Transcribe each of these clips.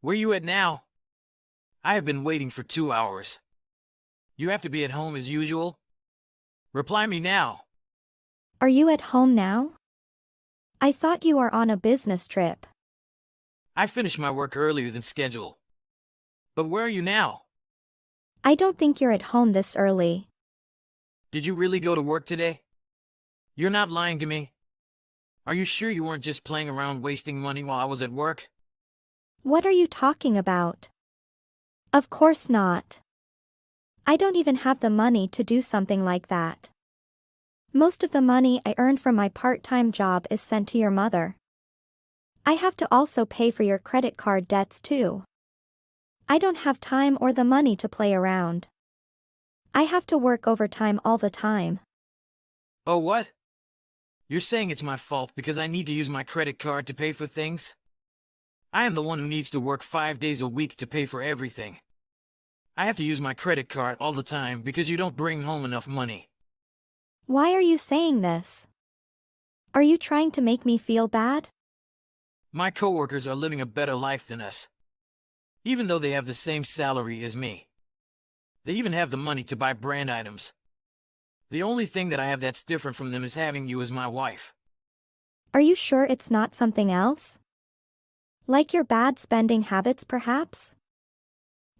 Where you at now? I have been waiting for 2 hours. You have to be at home as usual? Reply me now. Are you at home now? I thought you were on a business trip. I finished my work earlier than scheduled. But where are you now? I don't think you're at home this early. Did you really go to work today? You're not lying to me. Are you sure you weren't just playing around wasting money while I was at work? What are you talking about? Of course not. I don't even have the money to do something like that. Most of the money I earn from my part-time job is sent to your mother. I have to also pay for your credit card debts too. I don't have time or the money to play around. I have to work overtime all the time. Oh, what? You're saying it's my fault because I need to use my credit card to pay for things? I am the one who needs to work 5 days a week to pay for everything. I have to use my credit card all the time because you don't bring home enough money. Why are you saying this? Are you trying to make me feel bad? My coworkers are living a better life than us. Even though they have the same salary as me. They even have the money to buy brand items. The only thing that I have that's different from them is having you as my wife. Are you sure it's not something else? Like your bad spending habits perhaps?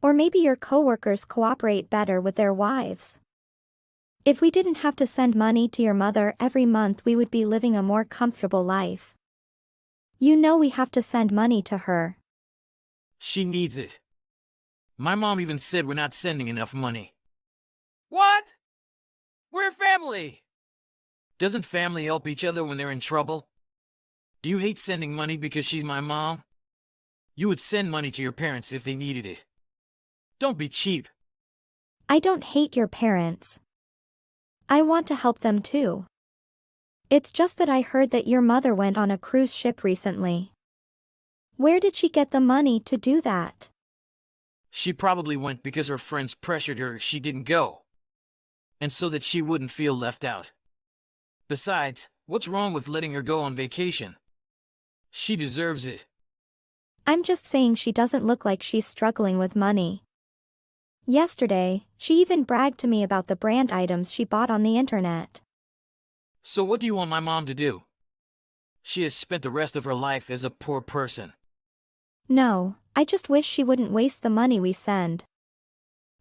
Or maybe your coworkers cooperate better with their wives. If we didn't have to send money to your mother every month, we would be living a more comfortable life. You know we have to send money to her. She needs it. My mom even said we're not sending enough money. What? We're family! Doesn't family help each other when they're in trouble? Do you hate sending money because she's my mom? You would send money to your parents if they needed it. Don't be cheap. I don't hate your parents. I want to help them too. It's just that I heard that your mother went on a cruise ship recently. Where did she get the money to do that? She probably went because her friends pressured her she didn't go. And so that she wouldn't feel left out. Besides, what's wrong with letting her go on vacation? She deserves it. I'm just saying she doesn't look like she's struggling with money. Yesterday, she even bragged to me about the brand items she bought on the internet. So what do you want my mom to do? She has spent the rest of her life as a poor person. No, I just wish she wouldn't waste the money we send.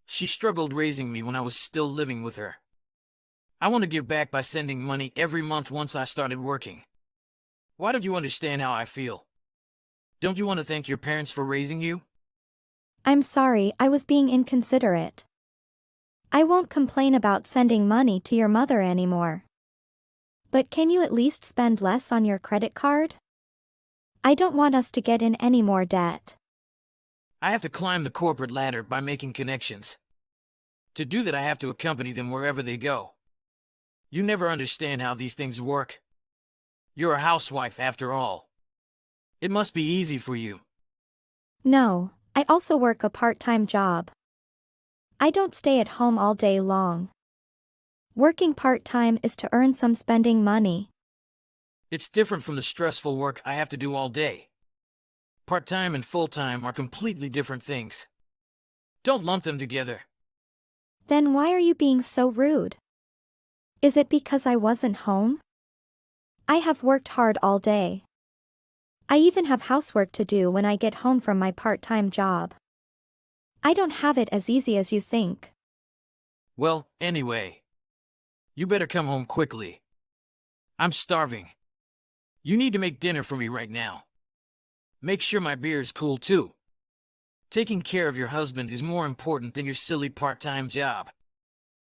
She struggled raising me when I was still living with her. I want to give back by sending money every month once I started working. Why don't you understand how I feel? Don't you want to thank your parents for raising you? I'm sorry, I was being inconsiderate. I won't complain about sending money to your mother anymore. But can you at least spend less on your credit card? I don't want us to get in any more debt. I have to climb the corporate ladder by making connections. To do that, I have to accompany them wherever they go. You never understand how these things work. You're a housewife after all. It must be easy for you. No, I also work a part-time job. I don't stay at home all day long. Working part-time is to earn some spending money. It's different from the stressful work I have to do all day. Part-time and full-time are completely different things. Don't lump them together. Then why are you being so rude? Is it because I wasn't home? I have worked hard all day. I even have housework to do when I get home from my part-time job. I don't have it as easy as you think. Well, anyway. You better come home quickly. I'm starving. You need to make dinner for me right now. Make sure my beer is cool too. Taking care of your husband is more important than your silly part-time job.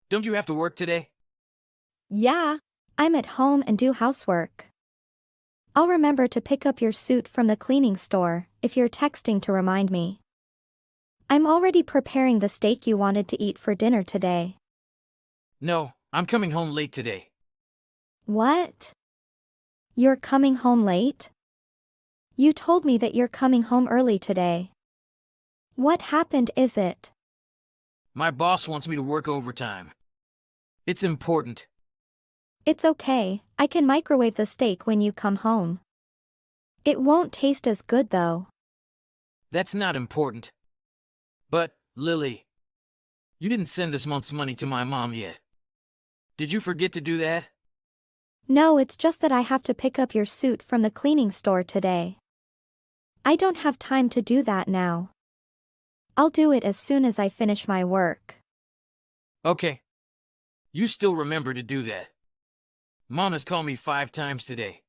Don't you have to work today? Yeah, I'm at home and do housework. I'll remember to pick up your suit from the cleaning store if you're texting to remind me. I'm already preparing the steak you wanted to eat for dinner today. No, I'm coming home late today. What? You're coming home late? You told me that you're coming home early today. What happened, is it? My boss wants me to work overtime. It's important. It's okay, I can microwave the steak when you come home. It won't taste as good though. That's not important. But, Lily, you didn't send this month's money to my mom yet. Did you forget to do that? No, it's just that I have to pick up your suit from the cleaning store today. I don't have time to do that now. I'll do it as soon as I finish my work. Okay. You still remember to do that. Mom has called me 5 times today.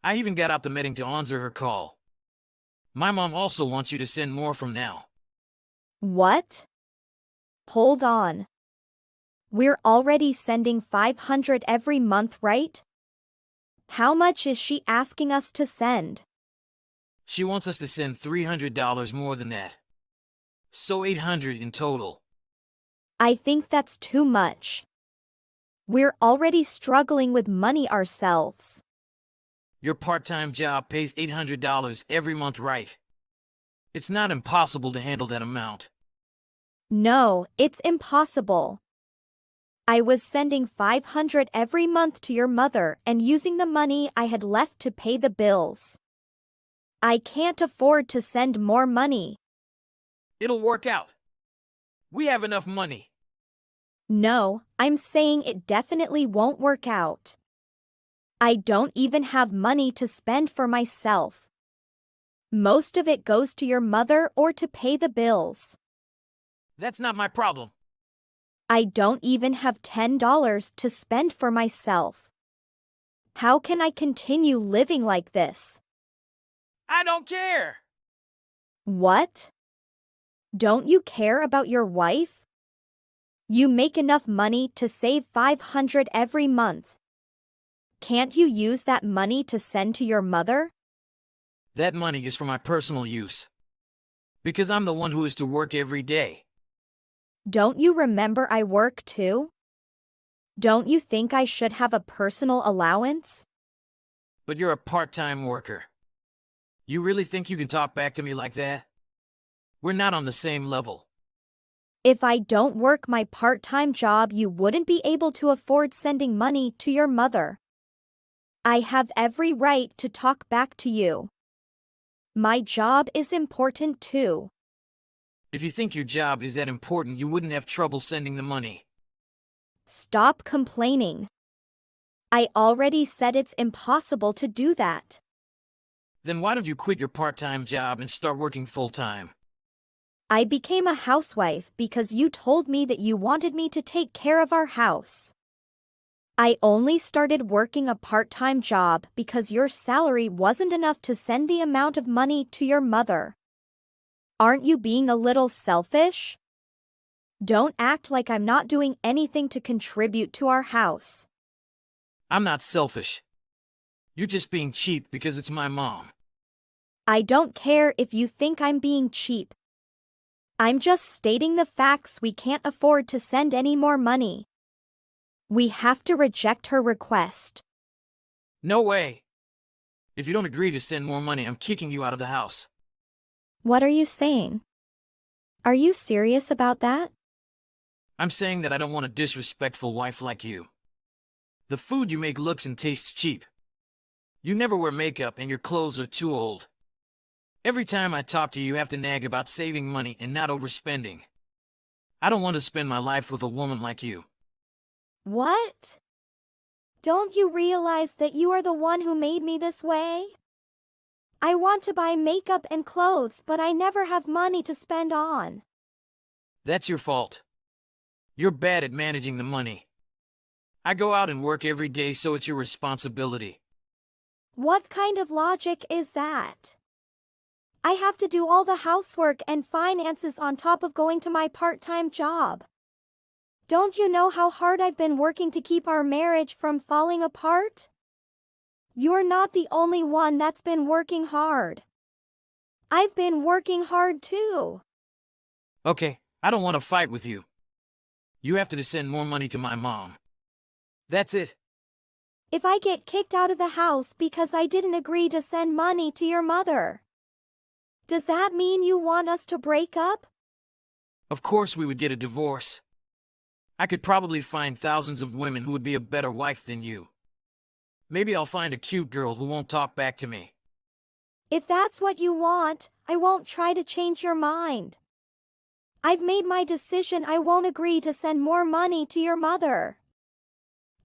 I even got out the meeting to answer her call. My mom also wants you to send more from now. What? Hold on. We're already sending $500 every month, right? How much is she asking us to send? She wants us to send $300 more than that. So $800 in total. I think that's too much. We're already struggling with money ourselves. Your part-time job pays $800 every month, right? It's not impossible to handle that amount. No, it's impossible. I was sending $500 every month to your mother and using the money I had left to pay the bills. I can't afford to send more money. It'll work out. We have enough money. No, I'm saying it definitely won't work out. I don't even have money to spend for myself. Most of it goes to your mother or to pay the bills. That's not my problem. I don't even have $10 to spend for myself. How can I continue living like this? I don't care. What? Don't you care about your wife? You make enough money to save $500 every month. Can't you use that money to send to your mother? That money is for my personal use. Because I'm the one who is to work every day. Don't you remember I work too? Don't you think I should have a personal allowance? But you're a part-time worker. You really think you can talk back to me like that? We're not on the same level. If I don't work my part-time job, you wouldn't be able to afford sending money to your mother. I have every right to talk back to you. My job is important too. If you think your job is that important, you wouldn't have trouble sending the money. Stop complaining. I already said it's impossible to do that. Then why don't you quit your part-time job and start working full-time? I became a housewife because you told me that you wanted me to take care of our house. I only started working a part-time job because your salary wasn't enough to send the amount of money to your mother. Aren't you being a little selfish? Don't act like I'm not doing anything to contribute to our house. I'm not selfish. You're just being cheap because it's my mom. I don't care if you think I'm being cheap. I'm just stating the facts. We can't afford to send any more money. We have to reject her request. No way. If you don't agree to send more money, I'm kicking you out of the house. What are you saying? Are you serious about that? I'm saying that I don't want a disrespectful wife like you. The food you make looks and tastes cheap. You never wear makeup and your clothes are too old. Every time I talk to you, you have to nag about saving money and not overspending. I don't want to spend my life with a woman like you. What? Don't you realize that you are the one who made me this way? I want to buy makeup and clothes, but I never have money to spend on. That's your fault. You're bad at managing the money. I go out and work every day, so it's your responsibility. What kind of logic is that? I have to do all the housework and finances on top of going to my part-time job. Don't you know how hard I've been working to keep our marriage from falling apart? You're not the only one that's been working hard. I've been working hard too. Okay, I don't want to fight with you. You have to send more money to my mom. That's it. If I get kicked out of the house because I didn't agree to send money to your mother, does that mean you want us to break up? Of course we would get a divorce. I could probably find thousands of women who would be a better wife than you. Maybe I'll find a cute girl who won't talk back to me. If that's what you want, I won't try to change your mind. I've made my decision. I won't agree to send more money to your mother.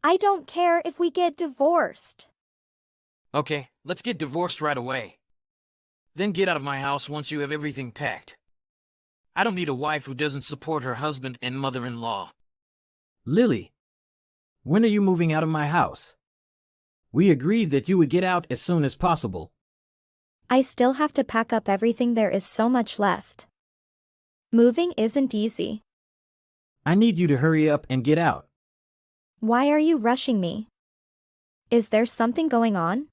I don't care if we get divorced. Okay, let's get divorced right away. Then get out of my house once you have everything packed. I don't need a wife who doesn't support her husband and mother-in-law. Lily, when are you moving out of my house? We agreed that you would get out as soon as possible. I still have to pack up everything. There is so much left. Moving isn't easy. I need you to hurry up and get out. Why are you rushing me? Is there something going on?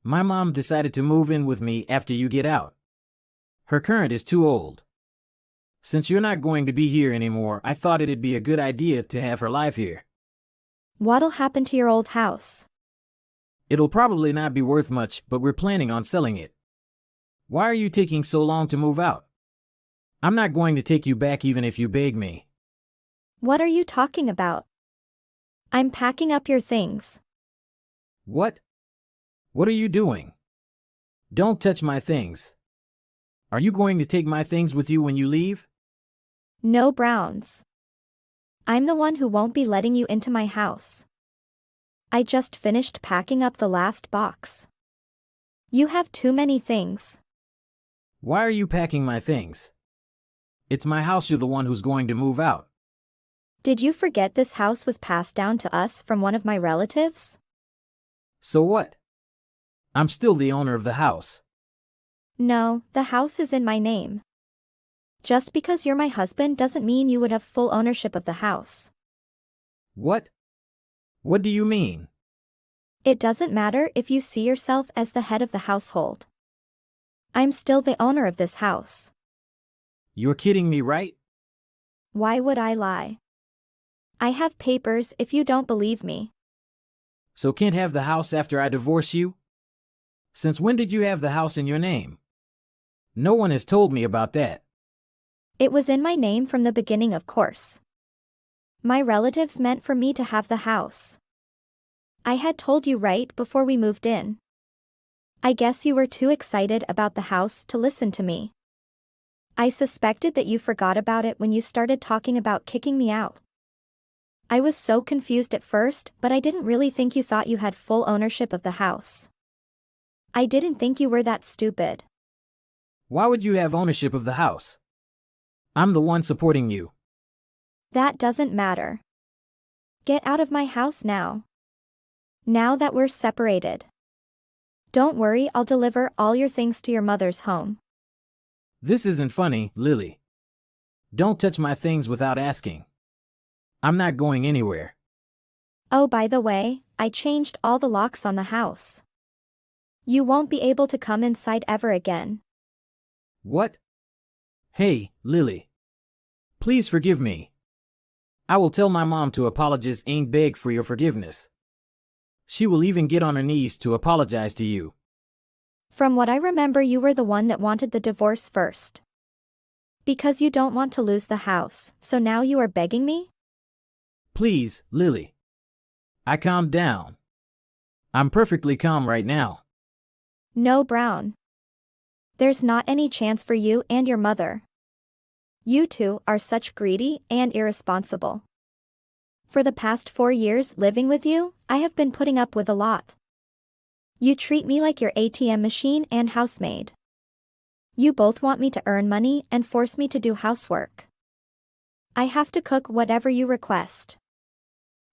My mom decided to move in with me after you get out. Her current is too old. Since you're not going to be here anymore, I thought it'd be a good idea to have her live here. What'll happen to your old house? It'll probably not be worth much, but we're planning on selling it. Why are you taking so long to move out? I'm not going to take you back even if you beg me. What are you talking about? I'm packing up your things. What? What are you doing? Don't touch my things. Are you going to take my things with you when you leave? No, Browns. I'm the one who won't be letting you into my house. I just finished packing up the last box. You have too many things. Why are you packing my things? It's my house. You're the one who's going to move out. Did you forget this house was passed down to us from one of my relatives? So what? I'm still the owner of the house. No, the house is in my name. Just because you're my husband doesn't mean you would have full ownership of the house. What? What do you mean? It doesn't matter if you see yourself as the head of the household. I'm still the owner of this house. You're kidding me, right? Why would I lie? I have papers if you don't believe me. So can't have the house after I divorce you? Since when did you have the house in your name? No one has told me about that. It was in my name from the beginning, of course. My relatives meant for me to have the house. I had told you right before we moved in. I guess you were too excited about the house to listen to me. I suspected that you forgot about it when you started talking about kicking me out. I was so confused at first, but I didn't really think you thought you had full ownership of the house. I didn't think you were that stupid. Why would you have ownership of the house? I'm the one supporting you. That doesn't matter. Get out of my house now. Now that we're separated. Don't worry, I'll deliver all your things to your mother's home. This isn't funny, Lily. Don't touch my things without asking. I'm not going anywhere. Oh, by the way, I changed all the locks on the house. You won't be able to come inside ever again. What? Hey, Lily. Please forgive me. I will tell my mom to apologize and beg for your forgiveness. She will even get on her knees to apologize to you. From what I remember, you were the one that wanted the divorce first. Because you don't want to lose the house, so now you are begging me? Please, Lily. I calmed down. I'm perfectly calm right now. No, Brown. There's not any chance for you and your mother. You two are such greedy and irresponsible. For the past 4 years living with you, I have been putting up with a lot. You treat me like your ATM machine and housemaid. You both want me to earn money and force me to do housework. I have to cook whatever you request.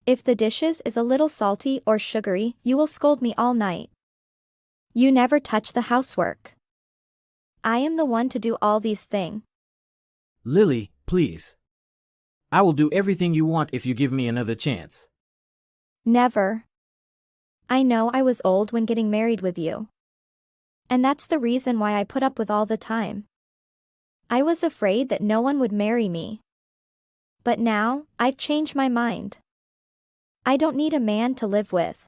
If the dishes is a little salty or sugary, you will scold me all night. You never touch the housework. I am the one to do all these things. Lily, please. I will do everything you want if you give me another chance. Never. I know I was old when getting married with you. And that's the reason why I put up with all the time. I was afraid that no one would marry me. But now, I've changed my mind. I don't need a man to live with.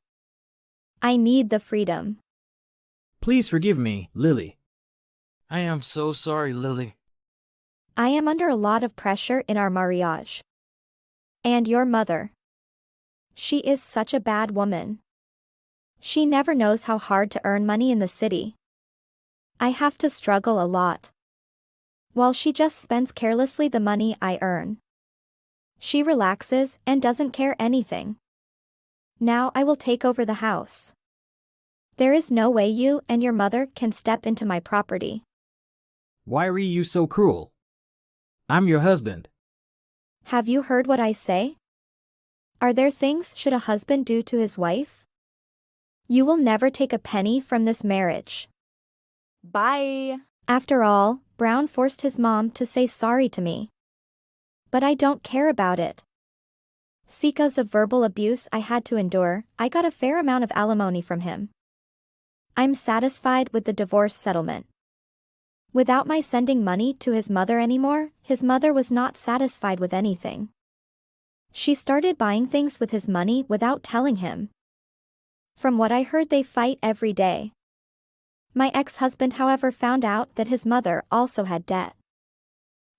I need the freedom. Please forgive me, Lily. I am so sorry, Lily. I am under a lot of pressure in our marriage. And your mother. She is such a bad woman. She never knows how hard to earn money in the city. I have to struggle a lot. While she just spends carelessly the money I earn. She relaxes and doesn't care anything. Now I will take over the house. There is no way you and your mother can step into my property. Why are you so cruel? I'm your husband. Have you heard what I say? Are there things should a husband do to his wife? You will never take a penny from this marriage. Bye. After all, Brown forced his mom to say sorry to me. But I don't care about it. Because of verbal abuse I had to endure, I got a fair amount of alimony from him. I'm satisfied with the divorce settlement. Without my sending money to his mother anymore, his mother was not satisfied with anything. She started buying things with his money without telling him. From what I heard, they fight every day. My ex-husband, however, found out that his mother also had debt.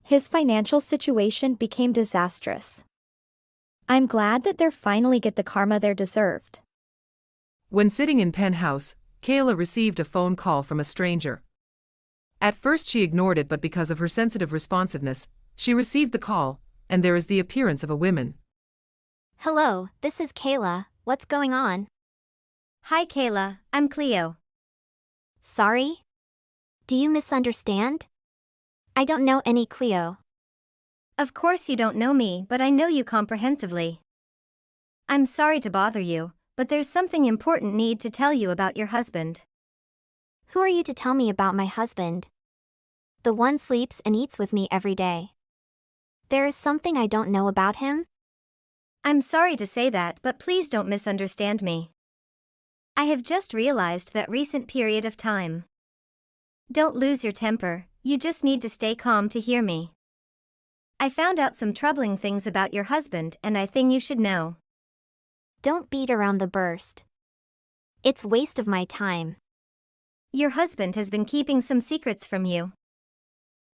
His financial situation became disastrous. I'm glad that they're finally get the karma they're deserved. When sitting in penthouse, Kayla received a phone call from a stranger. At first she ignored it, but because of her sensitive responsiveness, she received the call, and there is the appearance of a woman. Hello, this is Kayla. What's going on? Hi Kayla, I'm Cleo. Sorry? Do you misunderstand? I don't know any Cleo. Of course you don't know me, but I know you comprehensively. I'm sorry to bother you, but there's something important need to tell you about your husband. Who are you to tell me about my husband? The one sleeps and eats with me every day. There is something I don't know about him? I'm sorry to say that, but please don't misunderstand me. I have just realized that recent period of time. Don't lose your temper, you just need to stay calm to hear me. I found out some troubling things about your husband and I think you should know. Don't beat around the burst. It's waste of my time. Your husband has been keeping some secrets from you.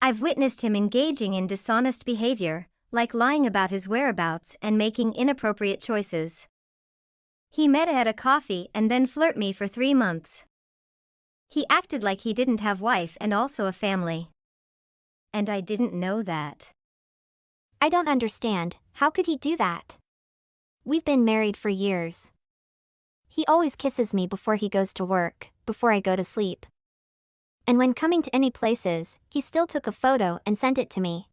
I've witnessed him engaging in dishonest behavior, like lying about his whereabouts and making inappropriate choices. He met at a coffee and then flirt me for 3 months. He acted like he didn't have wife and also a family. And I didn't know that. I don't understand, how could he do that? We've been married for years. He always kisses me before he goes to work, before I go to sleep. And when coming to any places, he still took a photo and sent it to me.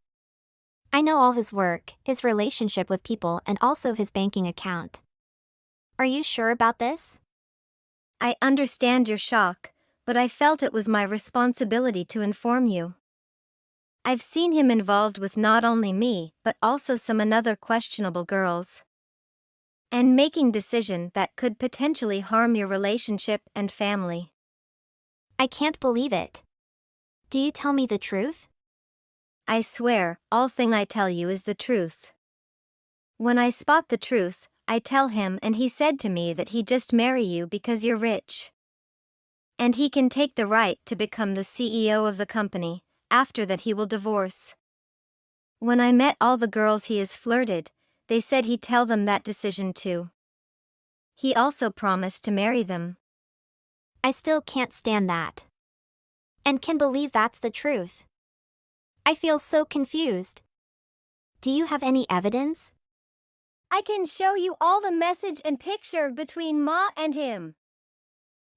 I know all his work, his relationship with people, and also his banking account. Are you sure about this? I understand your shock, but I felt it was my responsibility to inform you. I've seen him involved with not only me, but also some another questionable girls. And making decision that could potentially harm your relationship and family. I can't believe it. Do you tell me the truth? I swear, all thing I tell you is the truth. When I spot the truth, I tell him and he said to me that he just marry you because you're rich. And he can take the right to become the CEO of the company, after that he will divorce. When I met all the girls he has flirted, they said he'd tell them that decision too. He also promised to marry them. I still can't stand that. And can believe that's the truth. I feel so confused. Do you have any evidence? I can show you all the message and picture between Ma and him.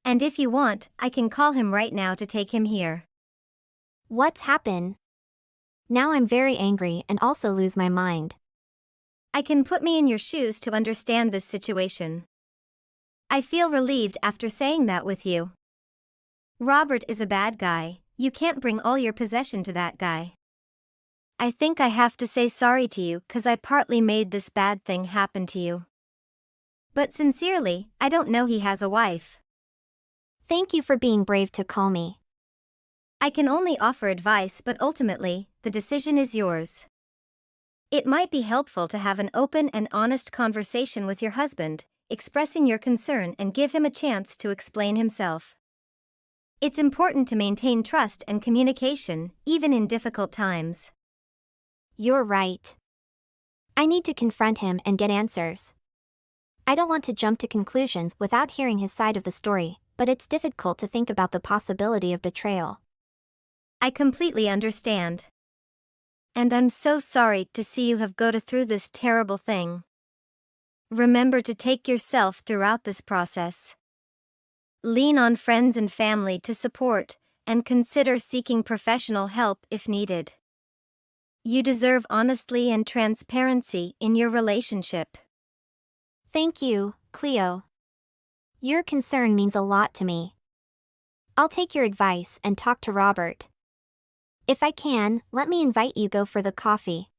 And if you want, I can call him right now to take him here. What's happened? Now I'm very angry and also lose my mind. I can put me in your shoes to understand this situation. I feel relieved after saying that with you. Robert is a bad guy, you can't bring all your possession to that guy. I think I have to say sorry to you cause I partly made this bad thing happen to you. But sincerely, I don't know he has a wife. Thank you for being brave to call me. I can only offer advice, but ultimately, the decision is yours. It might be helpful to have an open and honest conversation with your husband, expressing your concern and give him a chance to explain himself. It's important to maintain trust and communication, even in difficult times. You're right. I need to confront him and get answers. I don't want to jump to conclusions without hearing his side of the story, but it's difficult to think about the possibility of betrayal. I completely understand. And I'm so sorry to see you have go through this terrible thing. Remember to take yourself throughout this process. Lean on friends and family to support, and consider seeking professional help if needed. You deserve honesty and transparency in your relationship. Thank you, Cleo. Your concern means a lot to me. I'll take your advice and talk to Robert. If I can, let me invite you go for the coffee.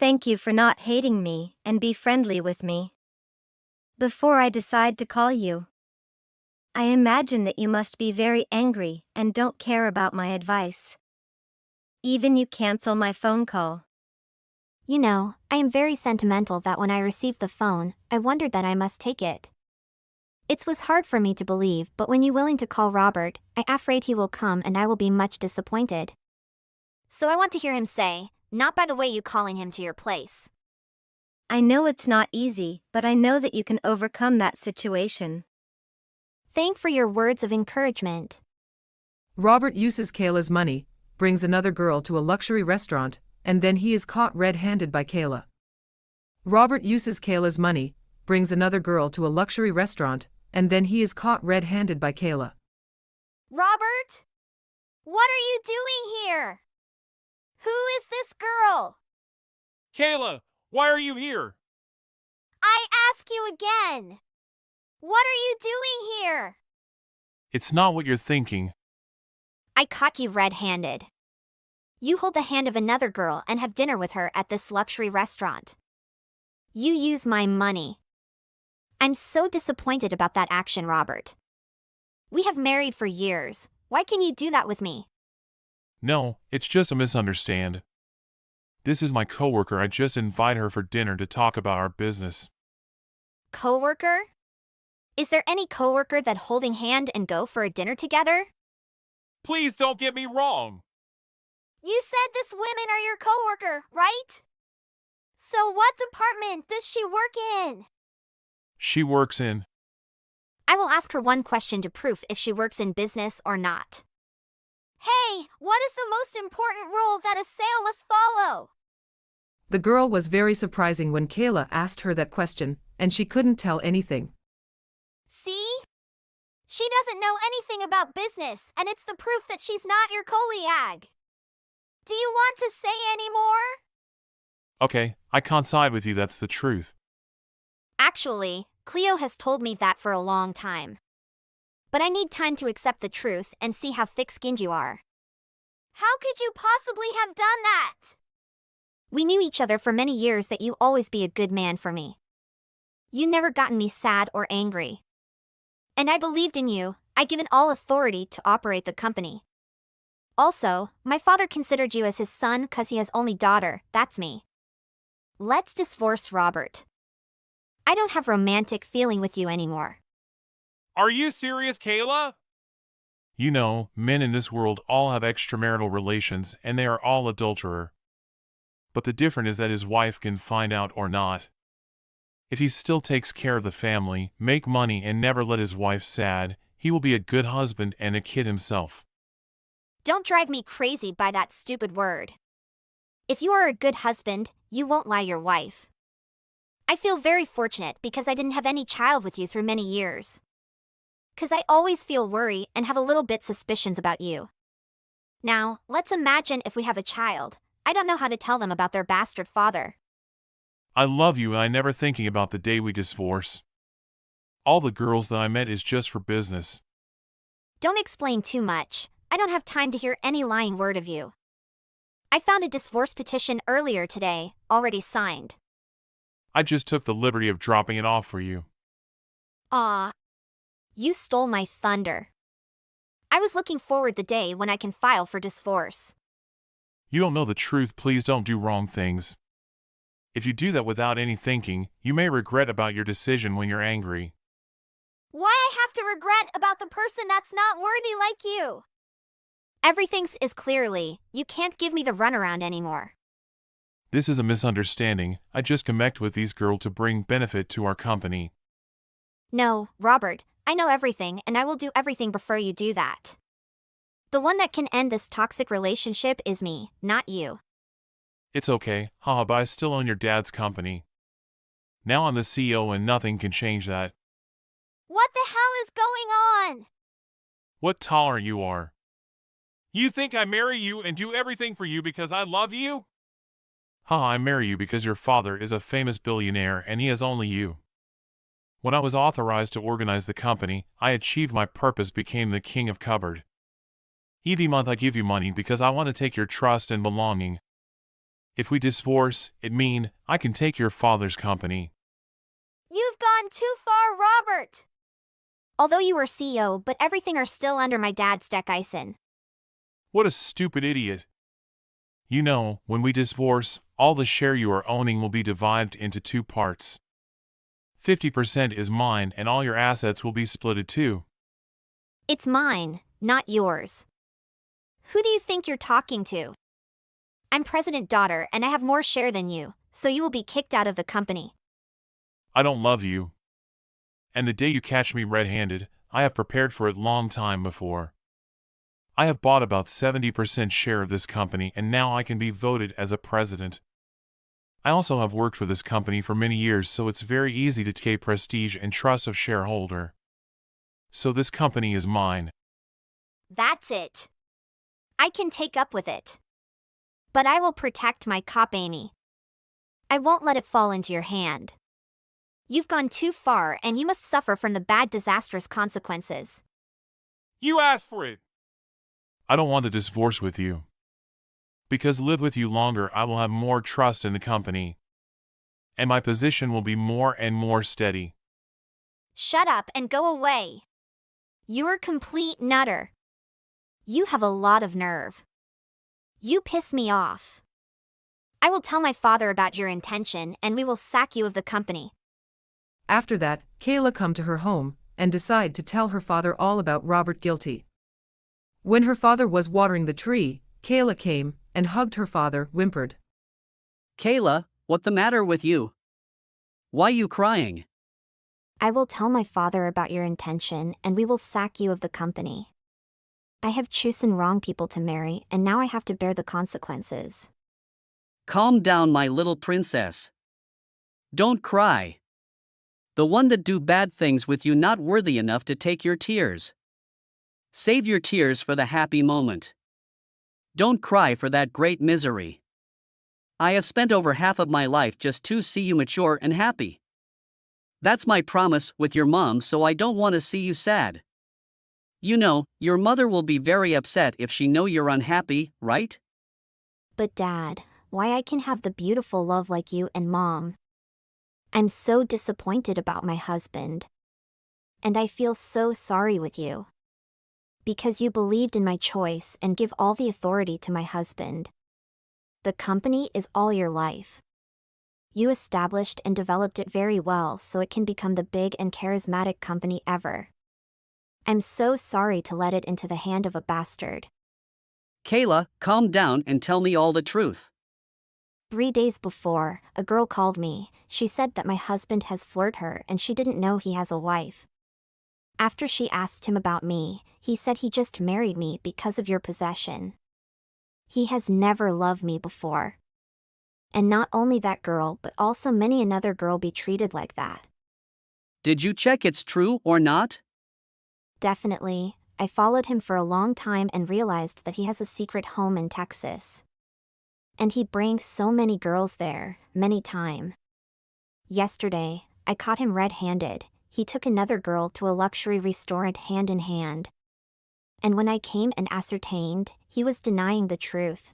Thank you for not hating me and be friendly with me. Before I decide to call you, I imagine that you must be very angry and don't care about my advice. Even you cancel my phone call. You know, I am very sentimental that when I received the phone, I wondered that I must take it. It was hard for me to believe, but when you willing to call Robert, I afraid he will come and I will be much disappointed. So I want to hear him say, not by the way you calling him to your place. I know it's not easy, but I know that you can overcome that situation. Thank for your words of encouragement. Robert uses Kayla's money, brings another girl to a luxury restaurant, and then he is caught red-handed by Kayla. Robert uses Kayla's money, brings another girl to a luxury restaurant, and then he is caught red-handed by Kayla. Robert? What are you doing here? Who is this girl? Kayla, why are you here? I ask you again. What are you doing here? It's not what you're thinking. I caught you red-handed. You hold the hand of another girl and have dinner with her at this luxury restaurant. You use my money. I'm so disappointed about that action, Robert. We have married for years. Why can you do that with me? No, it's just a misunderstand. This is my coworker. I just invite her for dinner to talk about our business. Coworker? Is there any coworker that holding hand and go for a dinner together? Please don't get me wrong. You said this woman are your coworker, right? So what department does she work in? She works in. I will ask her one question to prove if she works in business or not. Hey, what is the most important rule that a sale must follow? The girl was very surprising when Kayla asked her that question, and she couldn't tell anything. See? She doesn't know anything about business, and it's the proof that she's not your colleague. Do you want to say any more? Okay, I can't side with you, that's the truth. Actually, Cleo has told me that for a long time. But I need time to accept the truth and see how thick-skinned you are. How could you possibly have done that? We knew each other for many years that you always be a good man for me. You never gotten me sad or angry. And I believed in you. I given all authority to operate the company. Also, my father considered you as his son 'cause he has only daughter, that's me. Let's divorce Robert. I don't have romantic feeling with you anymore. Are you serious, Kayla? You know, men in this world all have extramarital relations and they are all adulterer. But the difference is that his wife can find out or not. If he still takes care of the family, make money and never let his wife sad, he will be a good husband and a kid himself. Don't drive me crazy by that stupid word. If you are a good husband, you won't lie your wife. I feel very fortunate because I didn't have any child with you through many years. 'Cause I always feel worry and have a little bit suspicions about you. Now, let's imagine if we have a child. I don't know how to tell them about their bastard father. I love you and I never thinking about the day we divorce. All the girls that I met is just for business. Don't explain too much. I don't have time to hear any lying word of you. I found a divorce petition earlier today, already signed. I just took the liberty of dropping it off for you. Aw. You stole my thunder. I was looking forward the day when I can file for divorce. You don't know the truth, please don't do wrong things. If you do that without any thinking, you may regret about your decision when you're angry. Why I have to regret about the person that's not worthy like you? Everything is clearly, you can't give me the runaround anymore. This is a misunderstanding. I just connect with these girls to bring benefit to our company. No, Robert, I know everything and I will do everything before you do that. The one that can end this toxic relationship is me, not you. It's okay, haha, but I still own your dad's company. Now I'm the CEO and nothing can change that. What the hell is going on? What tolerant you are. You think I marry you and do everything for you because I love you? Haha, I marry you because your father is a famous billionaire and he has only you. When I was authorized to organize the company, I achieved my purpose, became the king of cupboard. Every month I give you money because I want to take your trust and belonging. If we divorce, it mean I can take your father's company. You've gone too far, Robert! Although you were CEO, but everything are still under my dad's deck, Ison. What a stupid idiot. You know, when we divorce, all the share you are owning will be divided into 2 parts. 50% is mine and all your assets will be splitted too. It's mine, not yours. Who do you think you're talking to? I'm president daughter and I have more share than you, so you will be kicked out of the company. I don't love you. And the day you catch me red-handed, I have prepared for it long time before. I have bought about 70% share of this company and now I can be voted as a president. I also have worked for this company for many years, so it's very easy to take prestige and trust of shareholder. So this company is mine. That's it. I can take up with it. But I will protect my cop Amy. I won't let it fall into your hand. You've gone too far and you must suffer from the bad disastrous consequences. You asked for it! I don't want to divorce with you. Because live with you longer, I will have more trust in the company. And my position will be more and more steady. Shut up and go away. You're a complete nutter. You have a lot of nerve. You piss me off. I will tell my father about your intention and we will sack you of the company. After that, Kayla come to her home and decide to tell her father all about Robert guilty. When her father was watering the tree, Kayla came and hugged her father, whimpered. Kayla, what the matter with you? Why you crying? I will tell my father about your intention and we will sack you of the company. I have chosen wrong people to marry and now I have to bear the consequences. Calm down, my little princess. Don't cry. The one that do bad things with you not worthy enough to take your tears. Save your tears for the happy moment. Don't cry for that great misery. I have spent over half of my life just to see you mature and happy. That's my promise with your mom, so I don't want to see you sad. You know, your mother will be very upset if she know you're unhappy, right? But Dad, why I can have the beautiful love like you and Mom? I'm so disappointed about my husband. And I feel so sorry with you. Because you believed in my choice and give all the authority to my husband. The company is all your life. You established and developed it very well so it can become the big and charismatic company ever. I'm so sorry to let it into the hand of a bastard. Kayla, calm down and tell me all the truth. 3 days before, a girl called me. She said that my husband has flirted her and she didn't know he has a wife. After she asked him about me, he said he just married me because of your possession. He has never loved me before. And not only that girl but also many another girl be treated like that. Did you check it's true or not? Definitely. I followed him for a long time and realized that he has a secret home in Texas. And he brings so many girls there, many time. Yesterday, I caught him red-handed. He took another girl to a luxury restaurant hand in hand. And when I came and ascertained, he was denying the truth.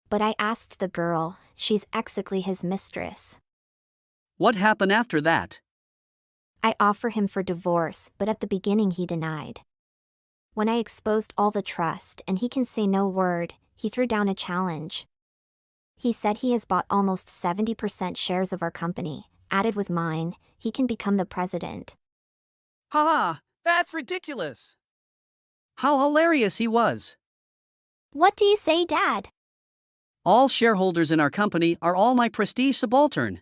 But I asked the girl, she's exactly his mistress. What happened after that? I offer him for divorce, but at the beginning he denied. When I exposed all the trust and he can say no word, he threw down a challenge. He said he has bought almost 70% shares of our company, added with mine, he can become the president. Ha! That's ridiculous! How hilarious he was! What do you say, Dad? All shareholders in our company are all my prestige subaltern.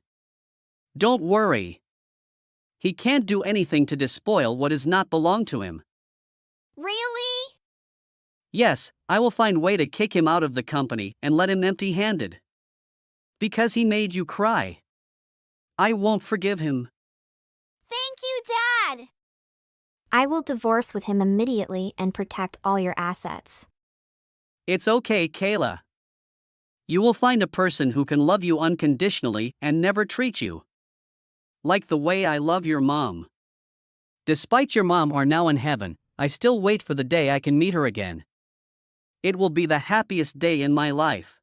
Don't worry. He can't do anything to despoil what does not belong to him. Really? Yes, I will find way to kick him out of the company and let him empty-handed. Because he made you cry. I won't forgive him. Thank you, Dad! I will divorce with him immediately and protect all your assets. It's okay, Kayla. You will find a person who can love you unconditionally and never treat you like the way I love your mom. Despite your mom are now in heaven, I still wait for the day I can meet her again. It will be the happiest day in my life.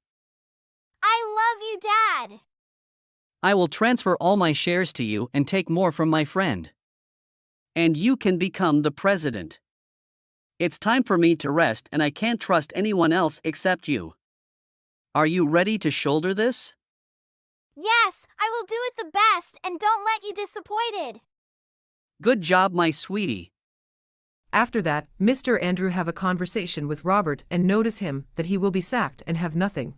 I love you, Dad! I will transfer all my shares to you and take more from my friend. And you can become the president. It's time for me to rest and I can't trust anyone else except you. Are you ready to shoulder this? Yes, I will do it the best and don't let you disappointed. Good job, my sweetie. After that, Mr. Andrew have a conversation with Robert and notice him that he will be sacked and have nothing.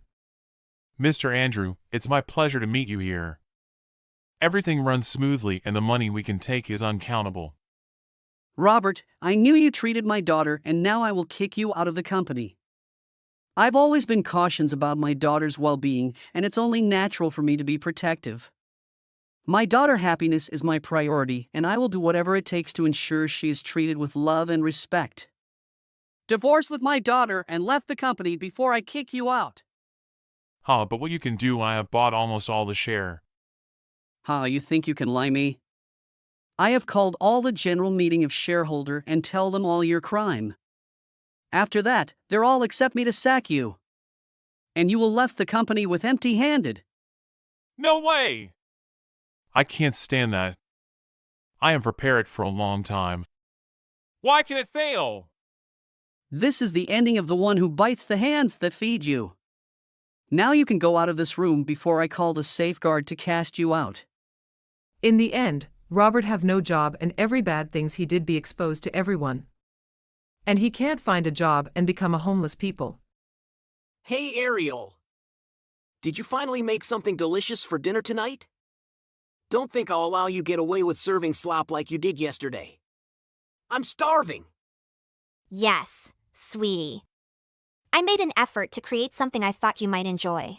Mr. Andrew, it's my pleasure to meet you here. Everything runs smoothly and the money we can take is uncountable. Robert, I knew you treated my daughter and now I will kick you out of the company. I've always been cautious about my daughter's well-being and it's only natural for me to be protective. My daughter's happiness is my priority and I will do whatever it takes to ensure she is treated with love and respect. Divorced with my daughter and left the company before I kick you out. But what you can do, I have bought almost all the share. You think you can lie me? I have called all the general meeting of shareholder and tell them all your crime. After that, they're all accept me to sack you. And you will left the company with empty-handed. No way! I can't stand that. I am prepared for a long time. Why can it fail? This is the ending of the one who bites the hands that feed you. Now you can go out of this room before I call the safeguard to cast you out. In the end, Robert have no job and every bad things he did be exposed to everyone. And he can't find a job and become a homeless people. Hey, Ariel. Did you finally make something delicious for dinner tonight? Don't think I'll allow you get away with serving slop like you did yesterday. I'm starving. Yes, sweetie. I made an effort to create something I thought you might enjoy.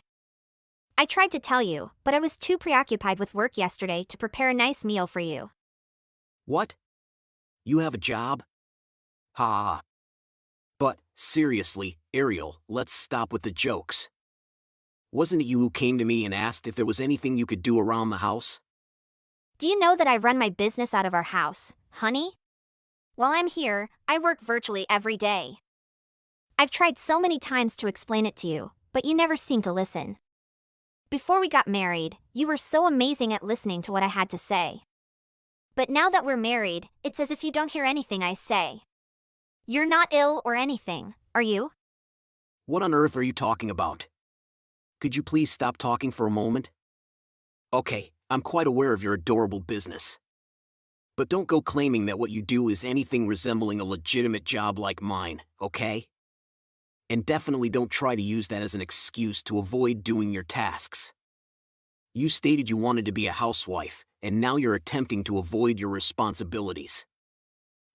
I tried to tell you, but I was too preoccupied with work yesterday to prepare a nice meal for you. What? You have a job? Ha. But, seriously, Ariel, let's stop with the jokes. Wasn't it you who came to me and asked if there was anything you could do around the house? Do you know that I run my business out of our house, honey? While I'm here, I work virtually every day. I've tried so many times to explain it to you, but you never seem to listen. Before we got married, you were so amazing at listening to what I had to say. But now that we're married, it's as if you don't hear anything I say. You're not ill or anything, are you? What on earth are you talking about? Could you please stop talking for a moment? Okay, I'm quite aware of your adorable business. But don't go claiming that what you do is anything resembling a legitimate job like mine, okay? And definitely don't try to use that as an excuse to avoid doing your tasks. You stated you wanted to be a housewife, and now you're attempting to avoid your responsibilities.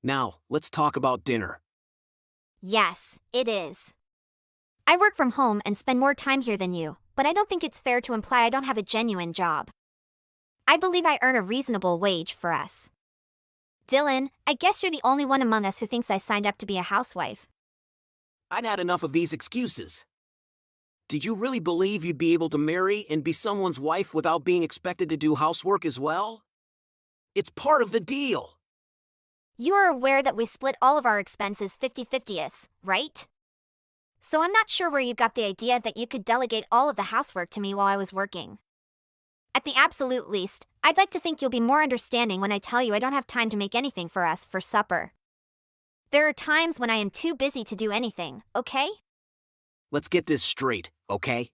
Now, let's talk about dinner. Yes, it is. I work from home and spend more time here than you, but I don't think it's fair to imply I don't have a genuine job. I believe I earn a reasonable wage for us. Dylan, I guess you're the only one among us who thinks I signed up to be a housewife. I'd had enough of these excuses. Did you really believe you'd be able to marry and be someone's wife without being expected to do housework as well? It's part of the deal. You are aware that we split all of our expenses 50-50, right? So I'm not sure where you got the idea that you could delegate all of the housework to me while I was working. At the absolute least, I'd like to think you'll be more understanding when I tell you I don't have time to make anything for us for supper. There are times when I am too busy to do anything, okay? Let's get this straight, okay?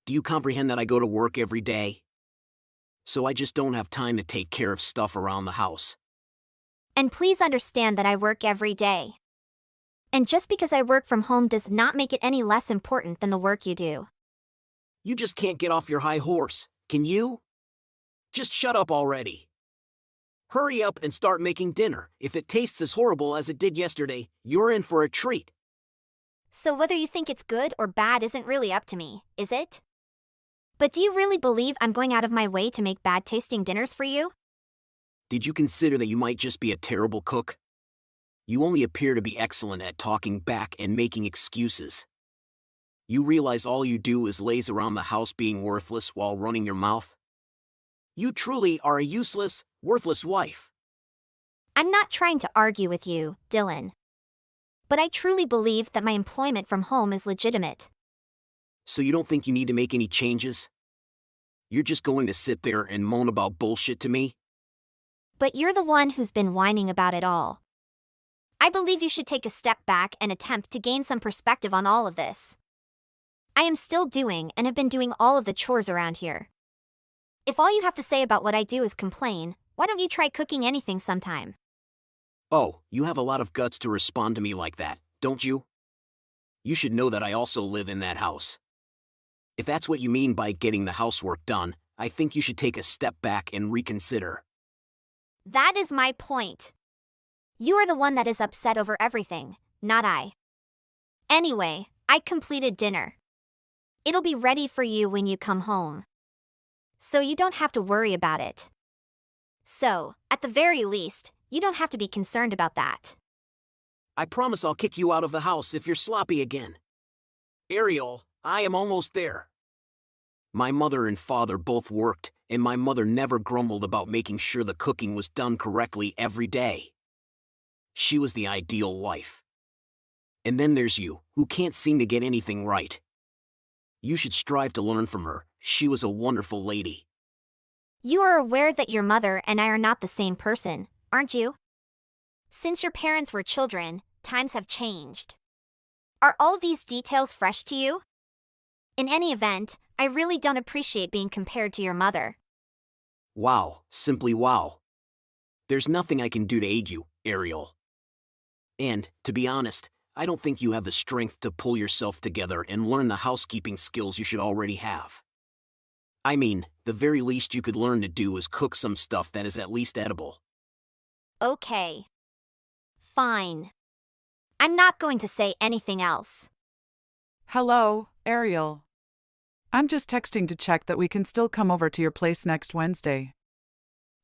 Do you comprehend that I go to work every day? So I just don't have time to take care of stuff around the house. And please understand that I work every day. And just because I work from home does not make it any less important than the work you do. You just can't get off your high horse, can you? Just shut up already. Hurry up and start making dinner. If it tastes as horrible as it did yesterday, you're in for a treat. So whether you think it's good or bad isn't really up to me, is it? But do you really believe I'm going out of my way to make bad-tasting dinners for you? Did you consider that you might just be a terrible cook? You only appear to be excellent at talking back and making excuses. You realize all you do is laze around the house being worthless while running your mouth? You truly are a useless, worthless wife. I'm not trying to argue with you, Dylan. But I truly believe that my employment from home is legitimate. So you don't think you need to make any changes? You're just going to sit there and moan about bullshit to me? But you're the one who's been whining about it all. I believe you should take a step back and attempt to gain some perspective on all of this. I am still doing and have been doing all of the chores around here. If all you have to say about what I do is complain, why don't you try cooking anything sometime? Oh, you have a lot of guts to respond to me like that, don't you? You should know that I also live in that house. If that's what you mean by getting the housework done, I think you should take a step back and reconsider. That is my point. You are the one that is upset over everything, not I. Anyway, I completed dinner. It'll be ready for you when you come home. So you don't have to worry about it. So, at the very least, you don't have to be concerned about that. I promise I'll kick you out of the house if you're sloppy again. Ariel, I am almost there. My mother and father both worked, and my mother never grumbled about making sure the cooking was done correctly every day. She was the ideal wife. And then there's you, who can't seem to get anything right. You should strive to learn from her. She was a wonderful lady. You are aware that your mother and I are not the same person, aren't you? Since your parents were children, times have changed. Are all these details fresh to you? In any event, I really don't appreciate being compared to your mother. Wow, simply wow. There's nothing I can do to aid you, Ariel. And, to be honest, I don't think you have the strength to pull yourself together and learn the housekeeping skills you should already have. I mean, the very least you could learn to do is cook some stuff that is at least edible. Okay. Fine. I'm not going to say anything else. Hello, Ariel. I'm just texting to check that we can still come over to your place next Wednesday.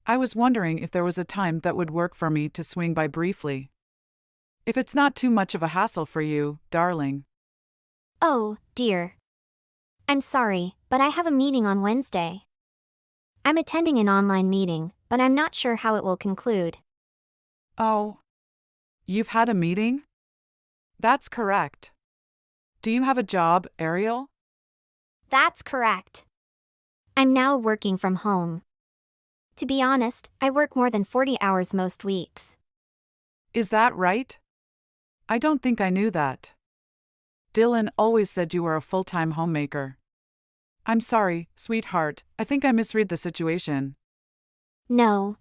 I was wondering if there was a time that would work for me to swing by briefly. If it's not too much of a hassle for you, darling. Oh, dear. I'm sorry, but I have a meeting on Wednesday. I'm attending an online meeting, but I'm not sure how it will conclude. Oh. You've had a meeting? That's correct. Do you have a job, Ariel? That's correct. I'm now working from home. To be honest, I work more than 40 hours most weeks. Is that right? I don't think I knew that. Dylan always said you were a full-time homemaker. I'm sorry, sweetheart, I think I misread the situation. No.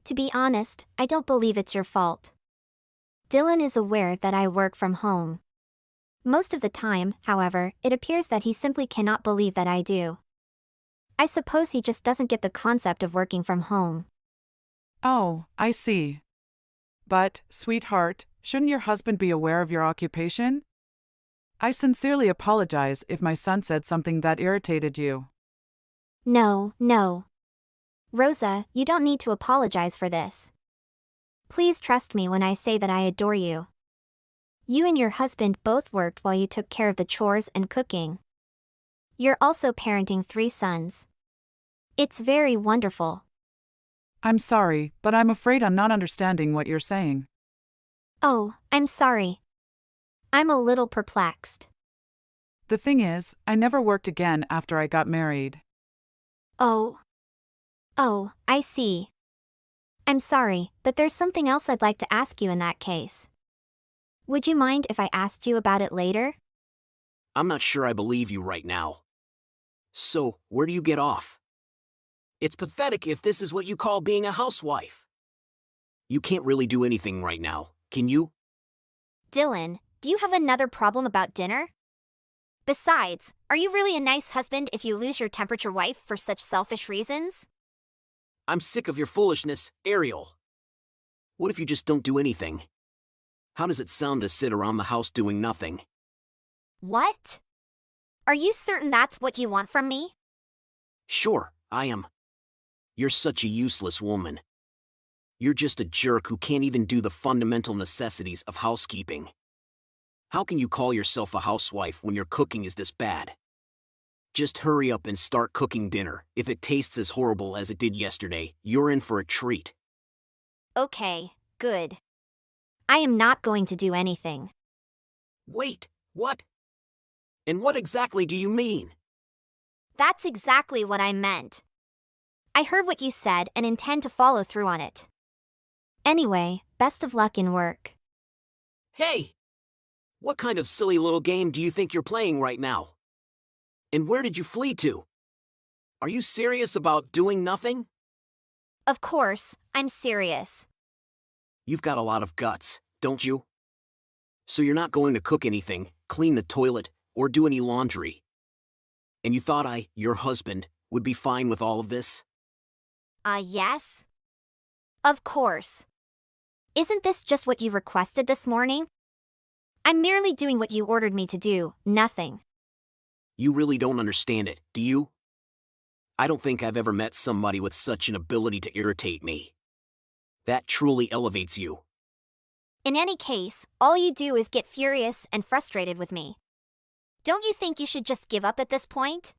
To be honest, I don't believe it's your fault. Dylan is aware that I work from home. Most of the time, however, it appears that he simply cannot believe that I do. I suppose he just doesn't get the concept of working from home. Oh, I see. But, sweetheart, shouldn't your husband be aware of your occupation? I sincerely apologize if my son said something that irritated you. No. Rosa, you don't need to apologize for this. Please trust me when I say that I adore you. You and your husband both worked while you took care of the chores and cooking. You're also parenting 3 sons. It's very wonderful. I'm sorry, but I'm afraid I'm not understanding what you're saying. Oh, I'm sorry. I'm a little perplexed. The thing is, I never worked again after I got married. Oh, I see. I'm sorry, but there's something else I'd like to ask you in that case. Would you mind if I asked you about it later? I'm not sure I believe you right now. So, where do you get off? It's pathetic if this is what you call being a housewife. You can't really do anything right now, can you? Dylan, do you have another problem about dinner? Besides, are you really a nice husband if you lose your temper to your wife for such selfish reasons? I'm sick of your foolishness, Ariel. What if you just don't do anything? How does it sound to sit around the house doing nothing? What? Are you certain that's what you want from me? Sure, I am. You're such a useless woman. You're just a jerk who can't even do the fundamental necessities of housekeeping. How can you call yourself a housewife when your cooking is this bad? Just hurry up and start cooking dinner. If it tastes as horrible as it did yesterday, you're in for a treat. Okay, good. I am not going to do anything. Wait, what? And what exactly do you mean? That's exactly what I meant. I heard what you said and intend to follow through on it. Anyway, best of luck in work. Hey! What kind of silly little game do you think you're playing right now? And where did you flee to? Are you serious about doing nothing? Of course, I'm serious. You've got a lot of guts, don't you? So you're not going to cook anything, clean the toilet, or do any laundry. And you thought I, your husband, would be fine with all of this? Yes? Of course. Isn't this just what you requested this morning? I'm merely doing what you ordered me to do, nothing. You really don't understand it, do you? I don't think I've ever met somebody with such an ability to irritate me. That truly elevates you. In any case, all you do is get furious and frustrated with me. Don't you think you should just give up at this point?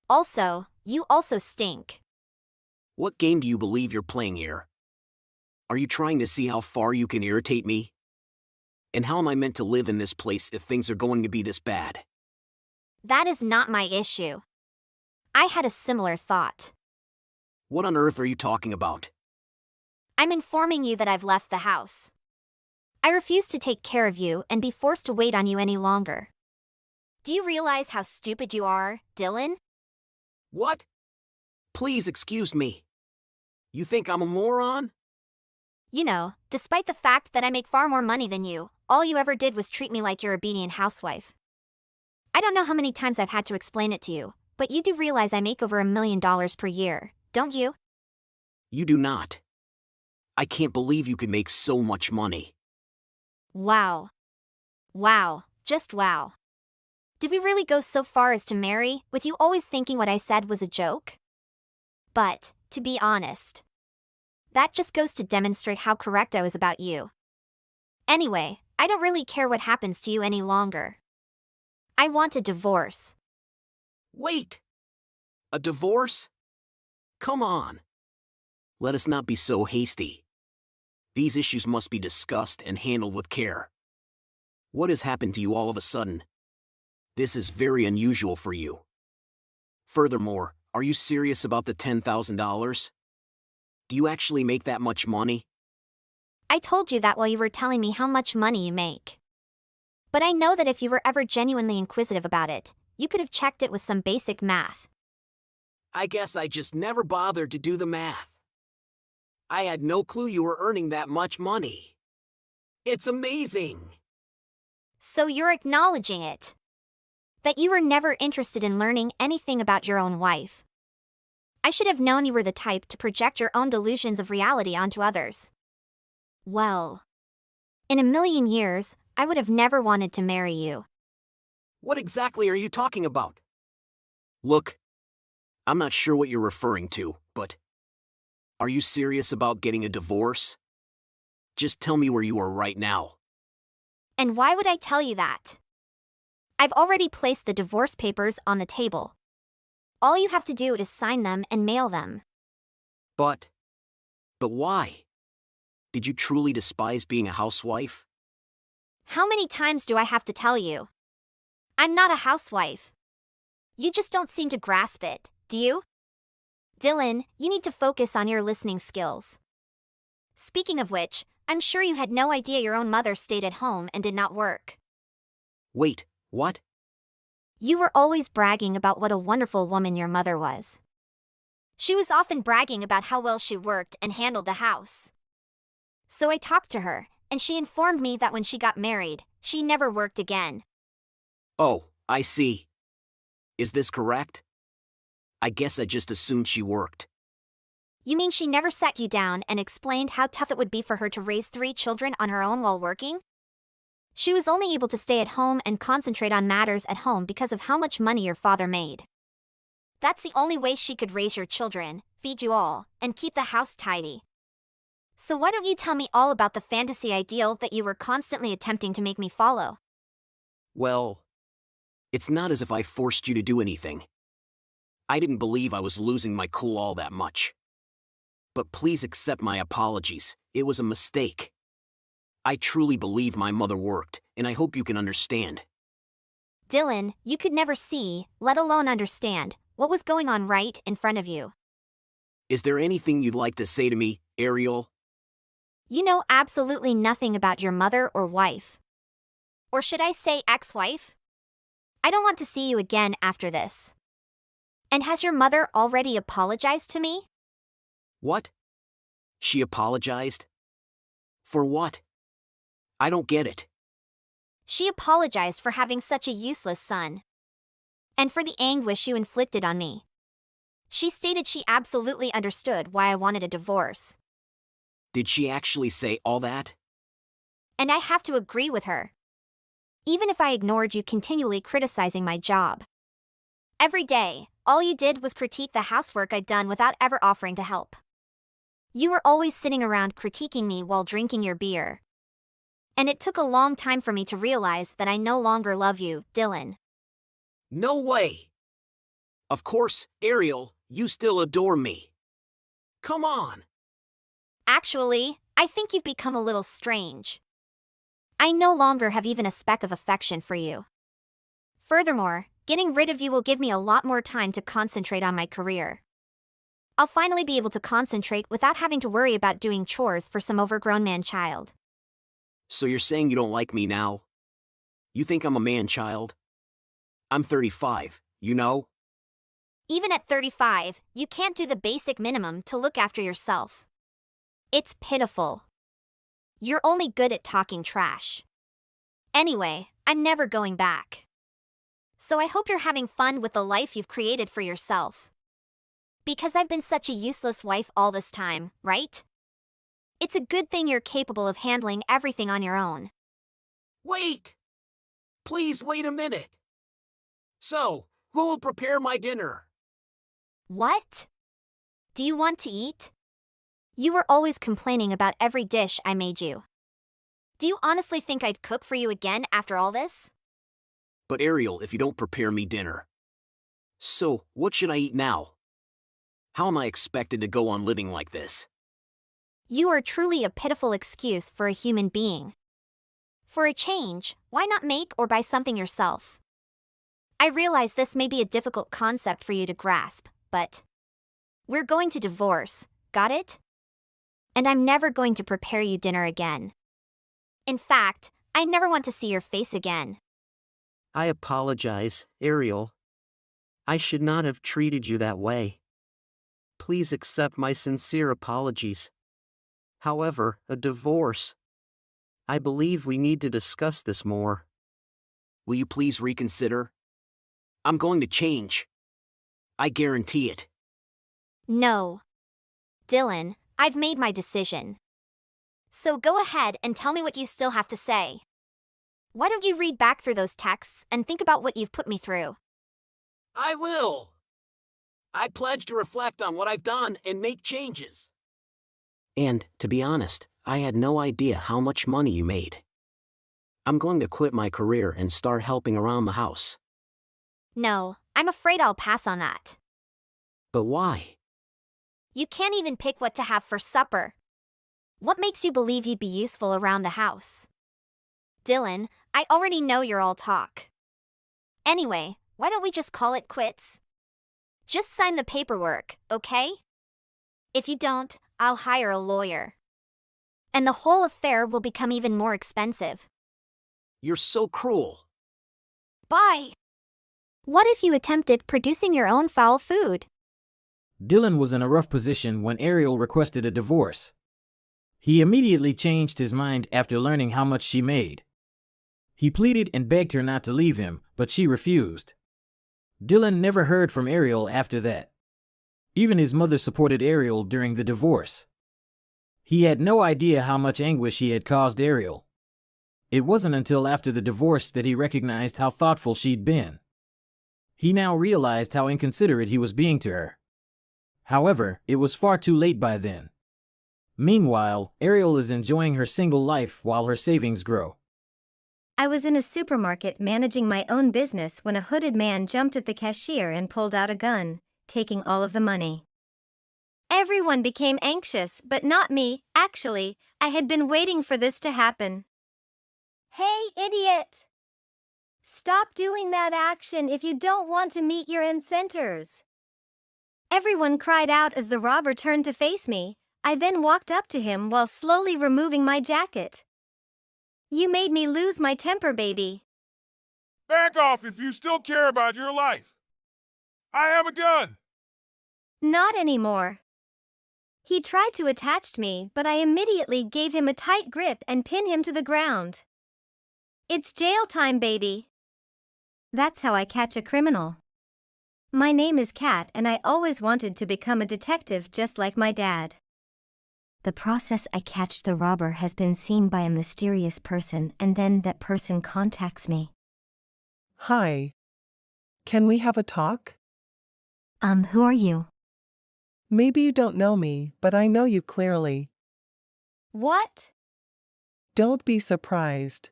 Also, you also stink. What game do you believe you're playing here? Are you trying to see how far you can irritate me? And how am I meant to live in this place if things are going to be this bad? That is not my issue. I had a similar thought. What on earth are you talking about? I'm informing you that I've left the house. I refuse to take care of you and be forced to wait on you any longer. Do you realize how stupid you are, Dylan? What? Please excuse me. You think I'm a moron? You know, despite the fact that I make far more money than you, all you ever did was treat me like your obedient housewife. I don't know how many times I've had to explain it to you, but you do realize I make over $1 million per year, don't you? You do not. I can't believe you could make so much money. Wow. Wow, just wow. Did we really go so far as to marry, with you always thinking what I said was a joke? But, to be honest, that just goes to demonstrate how correct I was about you. Anyway, I don't really care what happens to you any longer. I want a divorce. Wait! A divorce? Come on. Let us not be so hasty. These issues must be discussed and handled with care. What has happened to you all of a sudden? This is very unusual for you. Furthermore, are you serious about the $10,000? Do you actually make that much money? I told you that while you were telling me how much money you make. But I know that if you were ever genuinely inquisitive about it, you could have checked it with some basic math. I guess I just never bothered to do the math. I had no clue you were earning that much money. It's amazing. So you're acknowledging it. That you were never interested in learning anything about your own wife. I should have known you were the type to project your own delusions of reality onto others. Well, in a million years, I would have never wanted to marry you. What exactly are you talking about? Look, I'm not sure what you're referring to, but are you serious about getting a divorce? Just tell me where you are right now. And why would I tell you that? I've already placed the divorce papers on the table. All you have to do is sign them and mail them. But why? Did you truly despise being a housewife? How many times do I have to tell you? I'm not a housewife. You just don't seem to grasp it, do you? Dylan, you need to focus on your listening skills. Speaking of which, I'm sure you had no idea your own mother stayed at home and did not work. Wait, what? You were always bragging about what a wonderful woman your mother was. She was often bragging about how well she worked and handled the house. So I talked to her, and she informed me that when she got married, she never worked again. Oh, I see. Is this correct? I guess I just assumed she worked. You mean she never sat you down and explained how tough it would be for her to raise 3 children on her own while working? She was only able to stay at home and concentrate on matters at home because of how much money your father made. That's the only way she could raise your children, feed you all, and keep the house tidy. So why don't you tell me all about the fantasy ideal that you were constantly attempting to make me follow? Well, it's not as if I forced you to do anything. I didn't believe I was losing my cool all that much. But please accept my apologies, it was a mistake. I truly believe my mother worked, and I hope you can understand. Dylan, you could never see, let alone understand, what was going on right in front of you. Is there anything you'd like to say to me, Ariel? You know absolutely nothing about your mother or wife. Or should I say ex-wife? I don't want to see you again after this. And has your mother already apologized to me? What? She apologized? For what? I don't get it. She apologized for having such a useless son. And for the anguish you inflicted on me. She stated she absolutely understood why I wanted a divorce. Did she actually say all that? And I have to agree with her. Even if I ignored you continually criticizing my job. Every day, all you did was critique the housework I'd done without ever offering to help. You were always sitting around critiquing me while drinking your beer. And it took a long time for me to realize that I no longer love you, Dylan. No way! Of course, Ariel, you still adore me. Come on! Actually, I think you've become a little strange. I no longer have even a speck of affection for you. Furthermore, getting rid of you will give me a lot more time to concentrate on my career. I'll finally be able to concentrate without having to worry about doing chores for some overgrown man-child. So you're saying you don't like me now? You think I'm a man-child? I'm 35, you know? Even at 35, you can't do the basic minimum to look after yourself. It's pitiful. You're only good at talking trash. Anyway, I'm never going back. So I hope you're having fun with the life you've created for yourself. Because I've been such a useless wife all this time, right? It's a good thing you're capable of handling everything on your own. Wait! Please wait a minute. So, who will prepare my dinner? What? Do you want to eat? You were always complaining about every dish I made you. Do you honestly think I'd cook for you again after all this? But Ariel, if you don't prepare me dinner. So, what should I eat now? How am I expected to go on living like this? You are truly a pitiful excuse for a human being. For a change, why not make or buy something yourself? I realize this may be a difficult concept for you to grasp, but we're going to divorce, got it? And I'm never going to prepare you dinner again. In fact, I never want to see your face again. I apologize, Ariel. I should not have treated you that way. Please accept my sincere apologies. However, a divorce. I believe we need to discuss this more. Will you please reconsider? I'm going to change. I guarantee it. No. Dylan, I've made my decision. So go ahead and tell me what you still have to say. Why don't you read back through those texts and think about what you've put me through? I will. I pledge to reflect on what I've done and make changes. And, to be honest, I had no idea how much money you made. I'm going to quit my career and start helping around the house. No, I'm afraid I'll pass on that. But why? You can't even pick what to have for supper. What makes you believe you'd be useful around the house? Dylan, I already know you're all talk. Anyway, why don't we just call it quits? Just sign the paperwork, okay? If you don't, I'll hire a lawyer. And the whole affair will become even more expensive. You're so cruel. Bye! What if you attempted producing your own foul food? Dylan was in a rough position when Ariel requested a divorce. He immediately changed his mind after learning how much she made. He pleaded and begged her not to leave him, but she refused. Dylan never heard from Ariel after that. Even his mother supported Ariel during the divorce. He had no idea how much anguish he had caused Ariel. It wasn't until after the divorce that he recognized how thoughtful she'd been. He now realized how inconsiderate he was being to her. However, it was far too late by then. Meanwhile, Ariel is enjoying her single life while her savings grow. I was in a supermarket managing my own business when a hooded man jumped at the cashier and pulled out a gun, taking all of the money. Everyone became anxious, but not me. Actually, I had been waiting for this to happen. Hey, idiot! Stop doing that action if you don't want to meet your incentives. Everyone cried out as the robber turned to face me. I then walked up to him while slowly removing my jacket. You made me lose my temper, baby. Back off if you still care about your life. I have a gun. Not anymore. He tried to attach me, but I immediately gave him a tight grip and pinned him to the ground. It's jail time, baby. That's how I catch a criminal. My name is Kat, and I always wanted to become a detective just like my dad. The process I catch the robber has been seen by a mysterious person, and then that person contacts me. Hi. Can we have a talk? Who are you? Maybe you don't know me, but I know you clearly. What? Don't be surprised.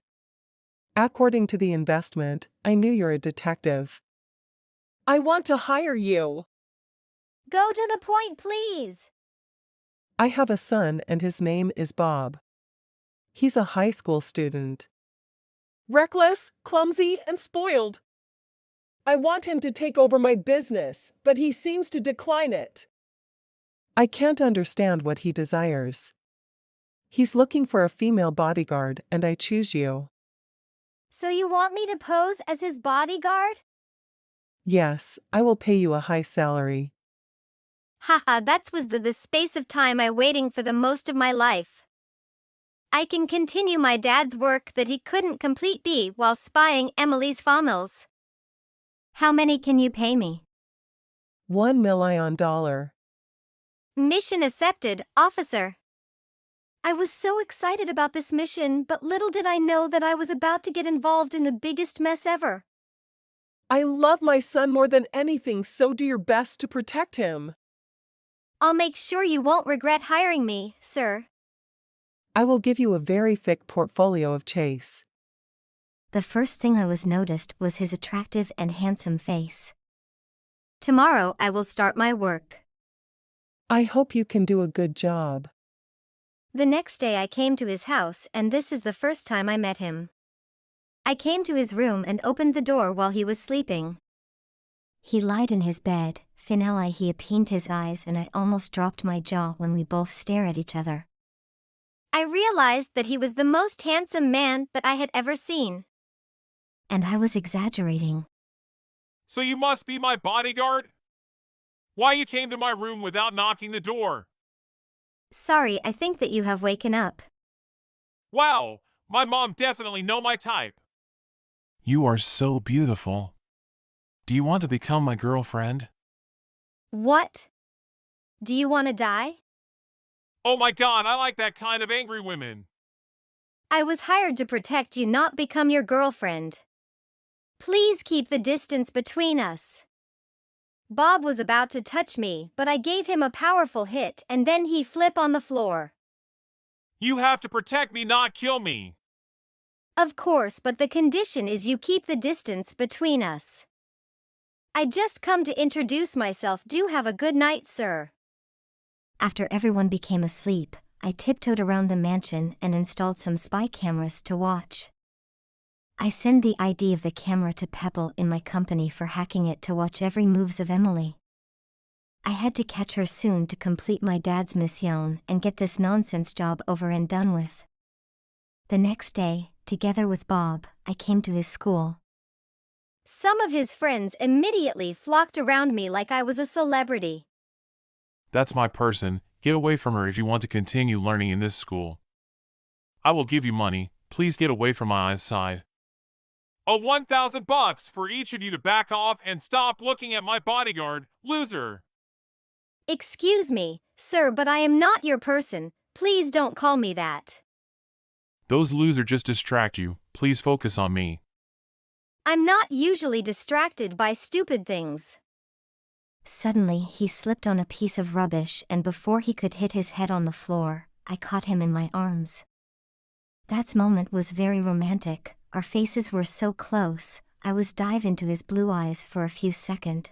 According to the investment, I knew you're a detective. I want to hire you. Go to the point, please. I have a son and his name is Bob. He's a high school student. Reckless, clumsy, and spoiled. I want him to take over my business, but he seems to decline it. I can't understand what he desires. He's looking for a female bodyguard, and I choose you. So you want me to pose as his bodyguard? Yes, I will pay you a high salary. Haha, that was the space of time I waiting for the most of my life. I can continue my dad's work that he couldn't complete B while spying Emily's famils. How many can you pay me? $1 million. Mission accepted, officer. I was so excited about this mission, but little did I know that I was about to get involved in the biggest mess ever. I love my son more than anything, so do your best to protect him. I'll make sure you won't regret hiring me, sir. I will give you a very thick portfolio of Chase. The first thing I was noticed was his attractive and handsome face. Tomorrow I will start my work. I hope you can do a good job. The next day I came to his house, and this is the first time I met him. I came to his room and opened the door while he was sleeping. He lied in his bed, finally he opened his eyes, and I almost dropped my jaw when we both stared at each other. I realized that he was the most handsome man that I had ever seen. And I was exaggerating. So you must be my bodyguard? Why you came to my room without knocking the door? Sorry, I think that you have waken up. Wow, my mom definitely know my type. You are so beautiful. Do you want to become my girlfriend? What? Do you want to die? Oh my god, I like that kind of angry women. I was hired to protect you, not become your girlfriend. Please keep the distance between us. Bob was about to touch me, but I gave him a powerful hit and then he flipped on the floor. You have to protect me, not kill me. Of course, but the condition is you keep the distance between us. I just come to introduce myself. Do have a good night, sir. After everyone became asleep, I tiptoed around the mansion and installed some spy cameras to watch. I sent the ID of the camera to Pebble in my company for hacking it to watch every moves of Emily. I had to catch her soon to complete my dad's mission and get this nonsense job over and done with. The next day, together with Bob, I came to his school. Some of his friends immediately flocked around me like I was a celebrity. That's my person. Get away from her if you want to continue learning in this school. I will give you money. Please get away from my eyesight. Oh, $1,000 for each of you to back off and stop looking at my bodyguard, loser. Excuse me, sir, but I am not your person. Please don't call me that. Those losers just distract you. Please focus on me. I'm not usually distracted by stupid things. Suddenly, he slipped on a piece of rubbish, and before he could hit his head on the floor, I caught him in my arms. That moment was very romantic. Our faces were so close, I was dive into his blue eyes for a few seconds.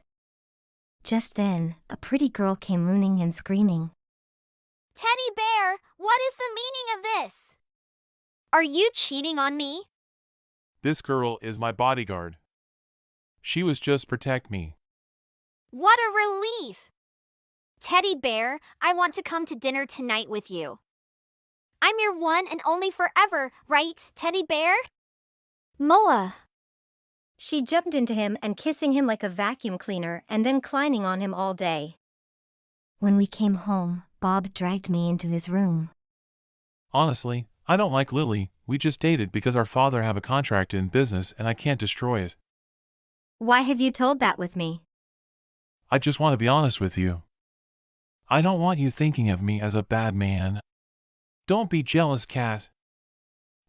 Just then, a pretty girl came running and screaming. Teddy bear, what is the meaning of this? Are you cheating on me? This girl is my bodyguard. She was just protect me. What a relief! Teddy bear, I want to come to dinner tonight with you. I'm your one and only forever, right, Teddy bear? Moa! She jumped into him and kissing him like a vacuum cleaner and then climbing on him all day. When we came home, Bob dragged me into his room. Honestly, I don't like Lily. We just dated because our father have a contract in business and I can't destroy it. Why have you told that with me? I just want to be honest with you. I don't want you thinking of me as a bad man. Don't be jealous, Kat.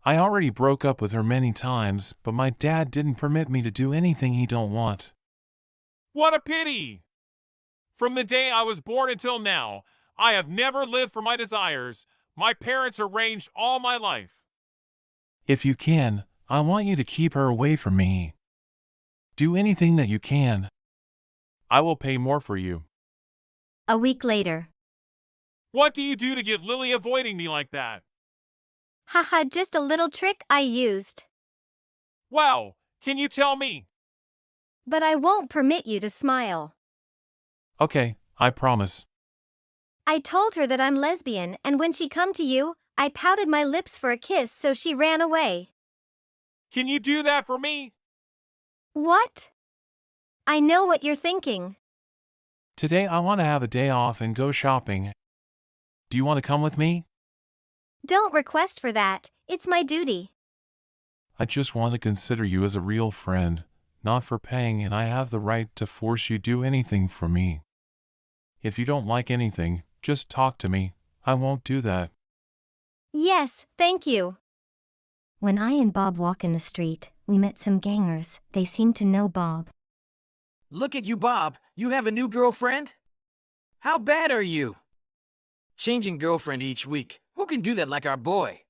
I already broke up with her many times, but my dad didn't permit me to do anything he don't want. What a pity! From the day I was born until now, I have never lived for my desires. My parents arranged all my life. If you can, I want you to keep her away from me. Do anything that you can. I will pay more for you. A week later. What do you do to get Lily avoiding me like that? Haha, just a little trick I used. Wow, can you tell me? But I won't permit you to smile. Okay, I promise. I told her that I'm lesbian, and when she come to you, I pouted my lips for a kiss, so she ran away. Can you do that for me? What? I know what you're thinking. Today I want to have a day off and go shopping. Do you want to come with me? Don't request for that. It's my duty. I just want to consider you as a real friend, not for paying, and I have the right to force you do anything for me. If you don't like anything, just talk to me. I won't do that. Yes, thank you. When I and Bob walk in the street, we met some gangers. They seemed to know Bob. Look at you, Bob. You have a new girlfriend? How bad are you? Changing girlfriend each week. Who can do that like our boy?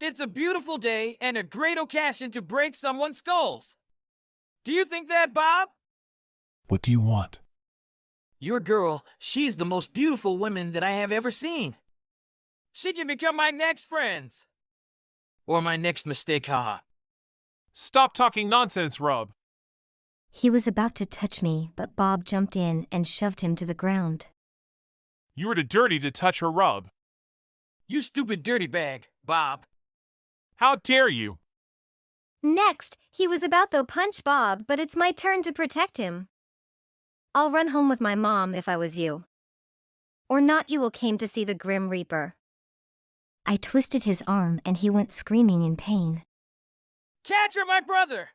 It's a beautiful day and a great occasion to break someone's skulls. Do you think that, Bob? What do you want? Your girl, she's the most beautiful woman that I have ever seen. She can become my next friends. Or my next mistake, haha. Stop talking nonsense, Rub. He was about to touch me, but Bob jumped in and shoved him to the ground. You were too dirty to touch her, Rub. You stupid dirty bag, Bob. How dare you? Next, he was about to punch Bob, but it's my turn to protect him. I'll run home with my mom if I was you. Or not, you will came to see the Grim Reaper. I twisted his arm and he went screaming in pain. Catch her, my brother!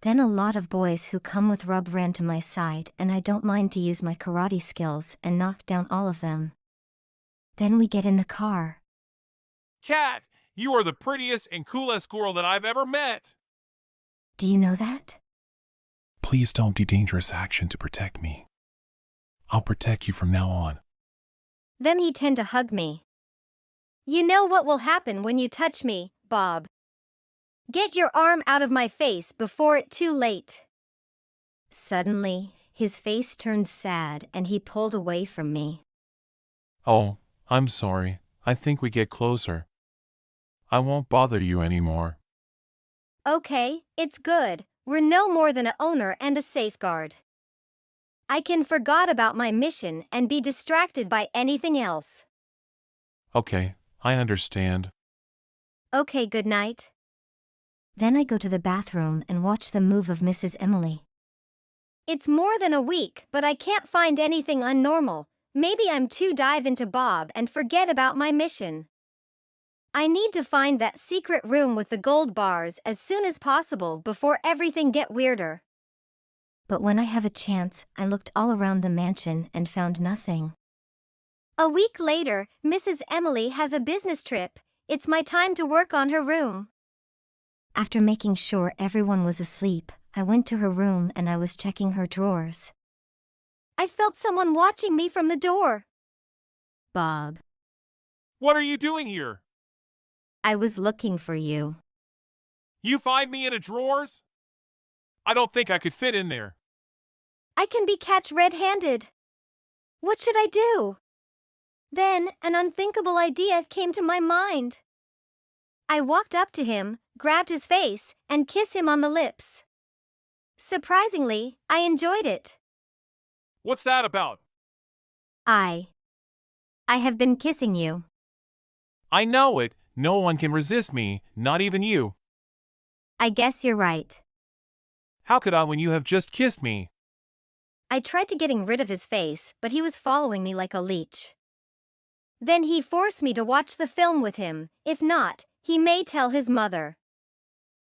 Then a lot of boys who come with Rub ran to my side, and I don't mind to use my karate skills and knock down all of them. Then we get in the car. Kat, you are the prettiest and coolest girl that I've ever met. Do you know that? Please don't do dangerous action to protect me. I'll protect you from now on. Then he tend to hug me. You know what will happen when you touch me, Bob. Get your arm out of my face before it's too late. Suddenly, his face turned sad and he pulled away from me. Oh, I'm sorry. I think we get closer. I won't bother you anymore. Okay, it's good. We're no more than an owner and a safeguard. I can forget about my mission and be distracted by anything else. Okay, I understand. Okay, good night. Then I go to the bathroom and watch the move of Mrs. Emily. It's more than a week, but I can't find anything unnormal. Maybe I'm too dive into Bob and forget about my mission. I need to find that secret room with the gold bars as soon as possible before everything get weirder. But when I have a chance, I looked all around the mansion and found nothing. A week later, Mrs. Emily has a business trip. It's my time to work on her room. After making sure everyone was asleep, I went to her room and I was checking her drawers. I felt someone watching me from the door. Bob, What are you doing here? I was looking for you. You find me in a drawers? I don't think I could fit in there. I can be catch red-handed. What should I do? Then, an unthinkable idea came to my mind. I walked up to him, grabbed his face, and kissed him on the lips. Surprisingly, I enjoyed it. What's that about? I have been kissing you. I know it. No one can resist me, not even you. I guess you're right. How could I when you have just kissed me? I tried to getting rid of his face, but he was following me like a leech. Then he forced me to watch the film with him. If not, he may tell his mother.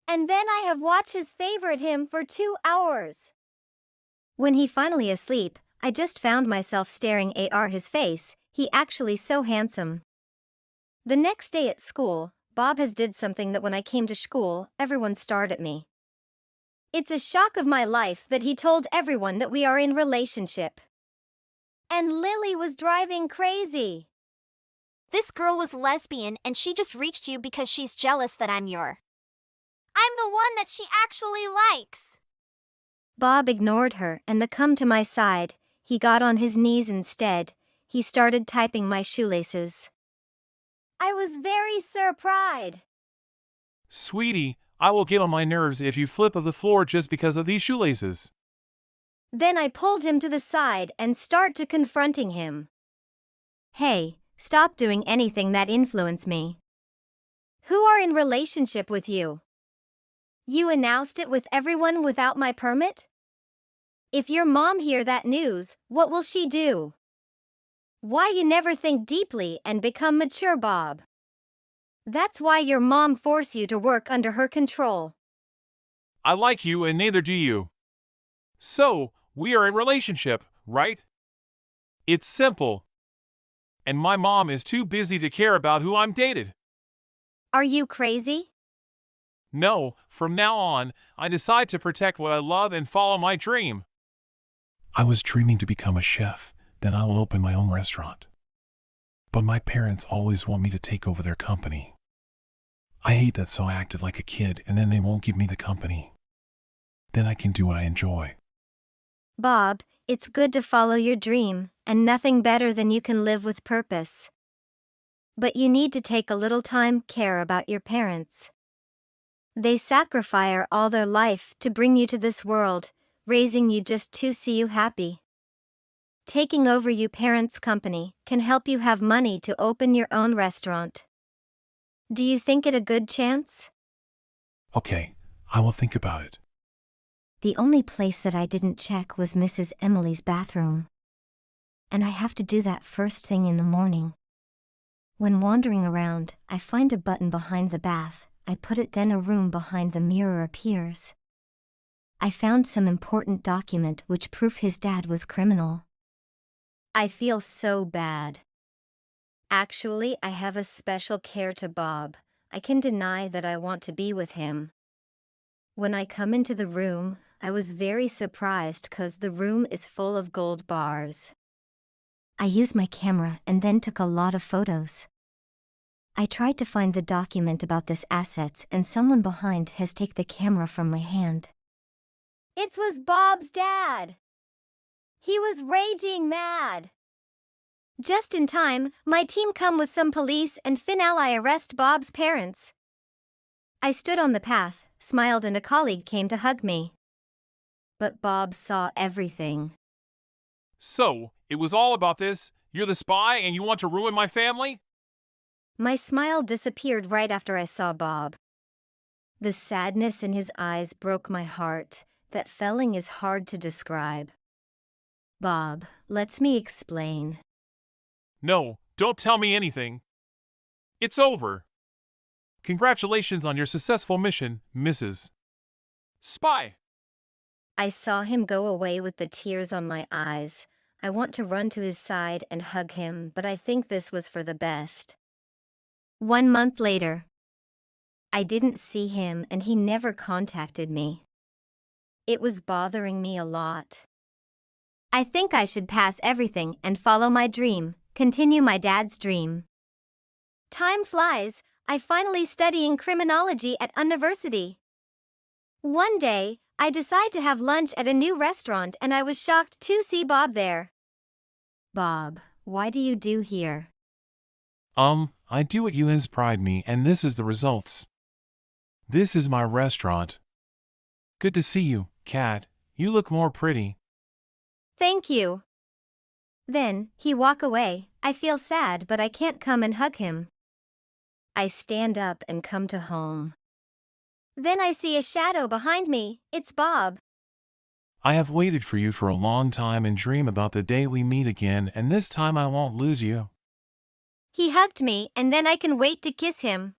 And then I have watched his favorite him for 2 hours. When he finally asleep, I just found myself staring at his face. He actually so handsome. The next day at school, Bob has did something that when I came to school, everyone stared at me. It's a shock of my life that he told everyone that we are in relationship. And Lily was driving crazy. This girl was lesbian and she just reached you because she's jealous that I'm I'm the one that she actually likes. Bob ignored her and come to my side. He got on his knees instead. He started typing my shoelaces. I was very surprised. Sweetie, I will get on my nerves if you flip of the floor just because of these shoelaces. Then I pulled him to the side and start to confronting him. Hey, stop doing anything that influence me. Who are in relationship with you? You announced it with everyone without my permit? If your mom hear that news, what will she do? Why you never think deeply and become mature, Bob? That's why your mom force you to work under her control. I like you and neither do you. So, we are in relationship, right? It's simple. And my mom is too busy to care about who I'm dated. Are you crazy? No, from now on, I decide to protect what I love and follow my dream. I was dreaming to become a chef, then I will open my own restaurant. But my parents always want me to take over their company. I hate that, so I acted like a kid and then they won't give me the company. Then I can do what I enjoy. Bob, it's good to follow your dream, and nothing better than you can live with purpose. But you need to take a little time care about your parents. They sacrifice all their life to bring you to this world, raising you just to see you happy. Taking over your parents' company can help you have money to open your own restaurant. Do you think it a good chance? Okay, I will think about it. The only place that I didn't check was Mrs. Emily's bathroom. And I have to do that first thing in the morning. When wandering around, I find a button behind the bath. I put it, then a room behind the mirror appears. I found some important document which proof his dad was criminal. I feel so bad. Actually, I have a special care to Bob. I can deny that I want to be with him. When I come into the room, I was very surprised cause the room is full of gold bars. I used my camera and then took a lot of photos. I tried to find the document about this assets and someone behind has taken the camera from my hand. It was Bob's dad. He was raging mad. Just in time, my team come with some police and finally arrest Bob's parents. I stood on the path, smiled, and a colleague came to hug me. But Bob saw everything. So, it was all about this? You're the spy and you want to ruin my family? My smile disappeared right after I saw Bob. The sadness in his eyes broke my heart. That feeling is hard to describe. Bob, let me explain. No, don't tell me anything. It's over. Congratulations on your successful mission, Mrs. Spy. I saw him go away with the tears on my eyes. I want to run to his side and hug him, but I think this was for the best. 1 month later. I didn't see him and he never contacted me. It was bothering me a lot. I think I should pass everything and follow my dream, continue my dad's dream. Time flies. I finally studying criminology at university. One day, I decide to have lunch at a new restaurant and I was shocked to see Bob there. Bob, why do you do here? I do what you inspired me and this is the results. This is my restaurant. Good to see you, Kat. You look more pretty. Thank you. Then, he walk away. I feel sad but I can't come and hug him. I stand up and come to home. Then I see a shadow behind me. It's Bob. I have waited for you for a long time and dream about the day we meet again and this time I won't lose you. He hugged me and then I can wait to kiss him.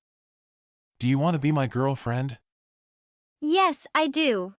Do you want to be my girlfriend? Yes, I do.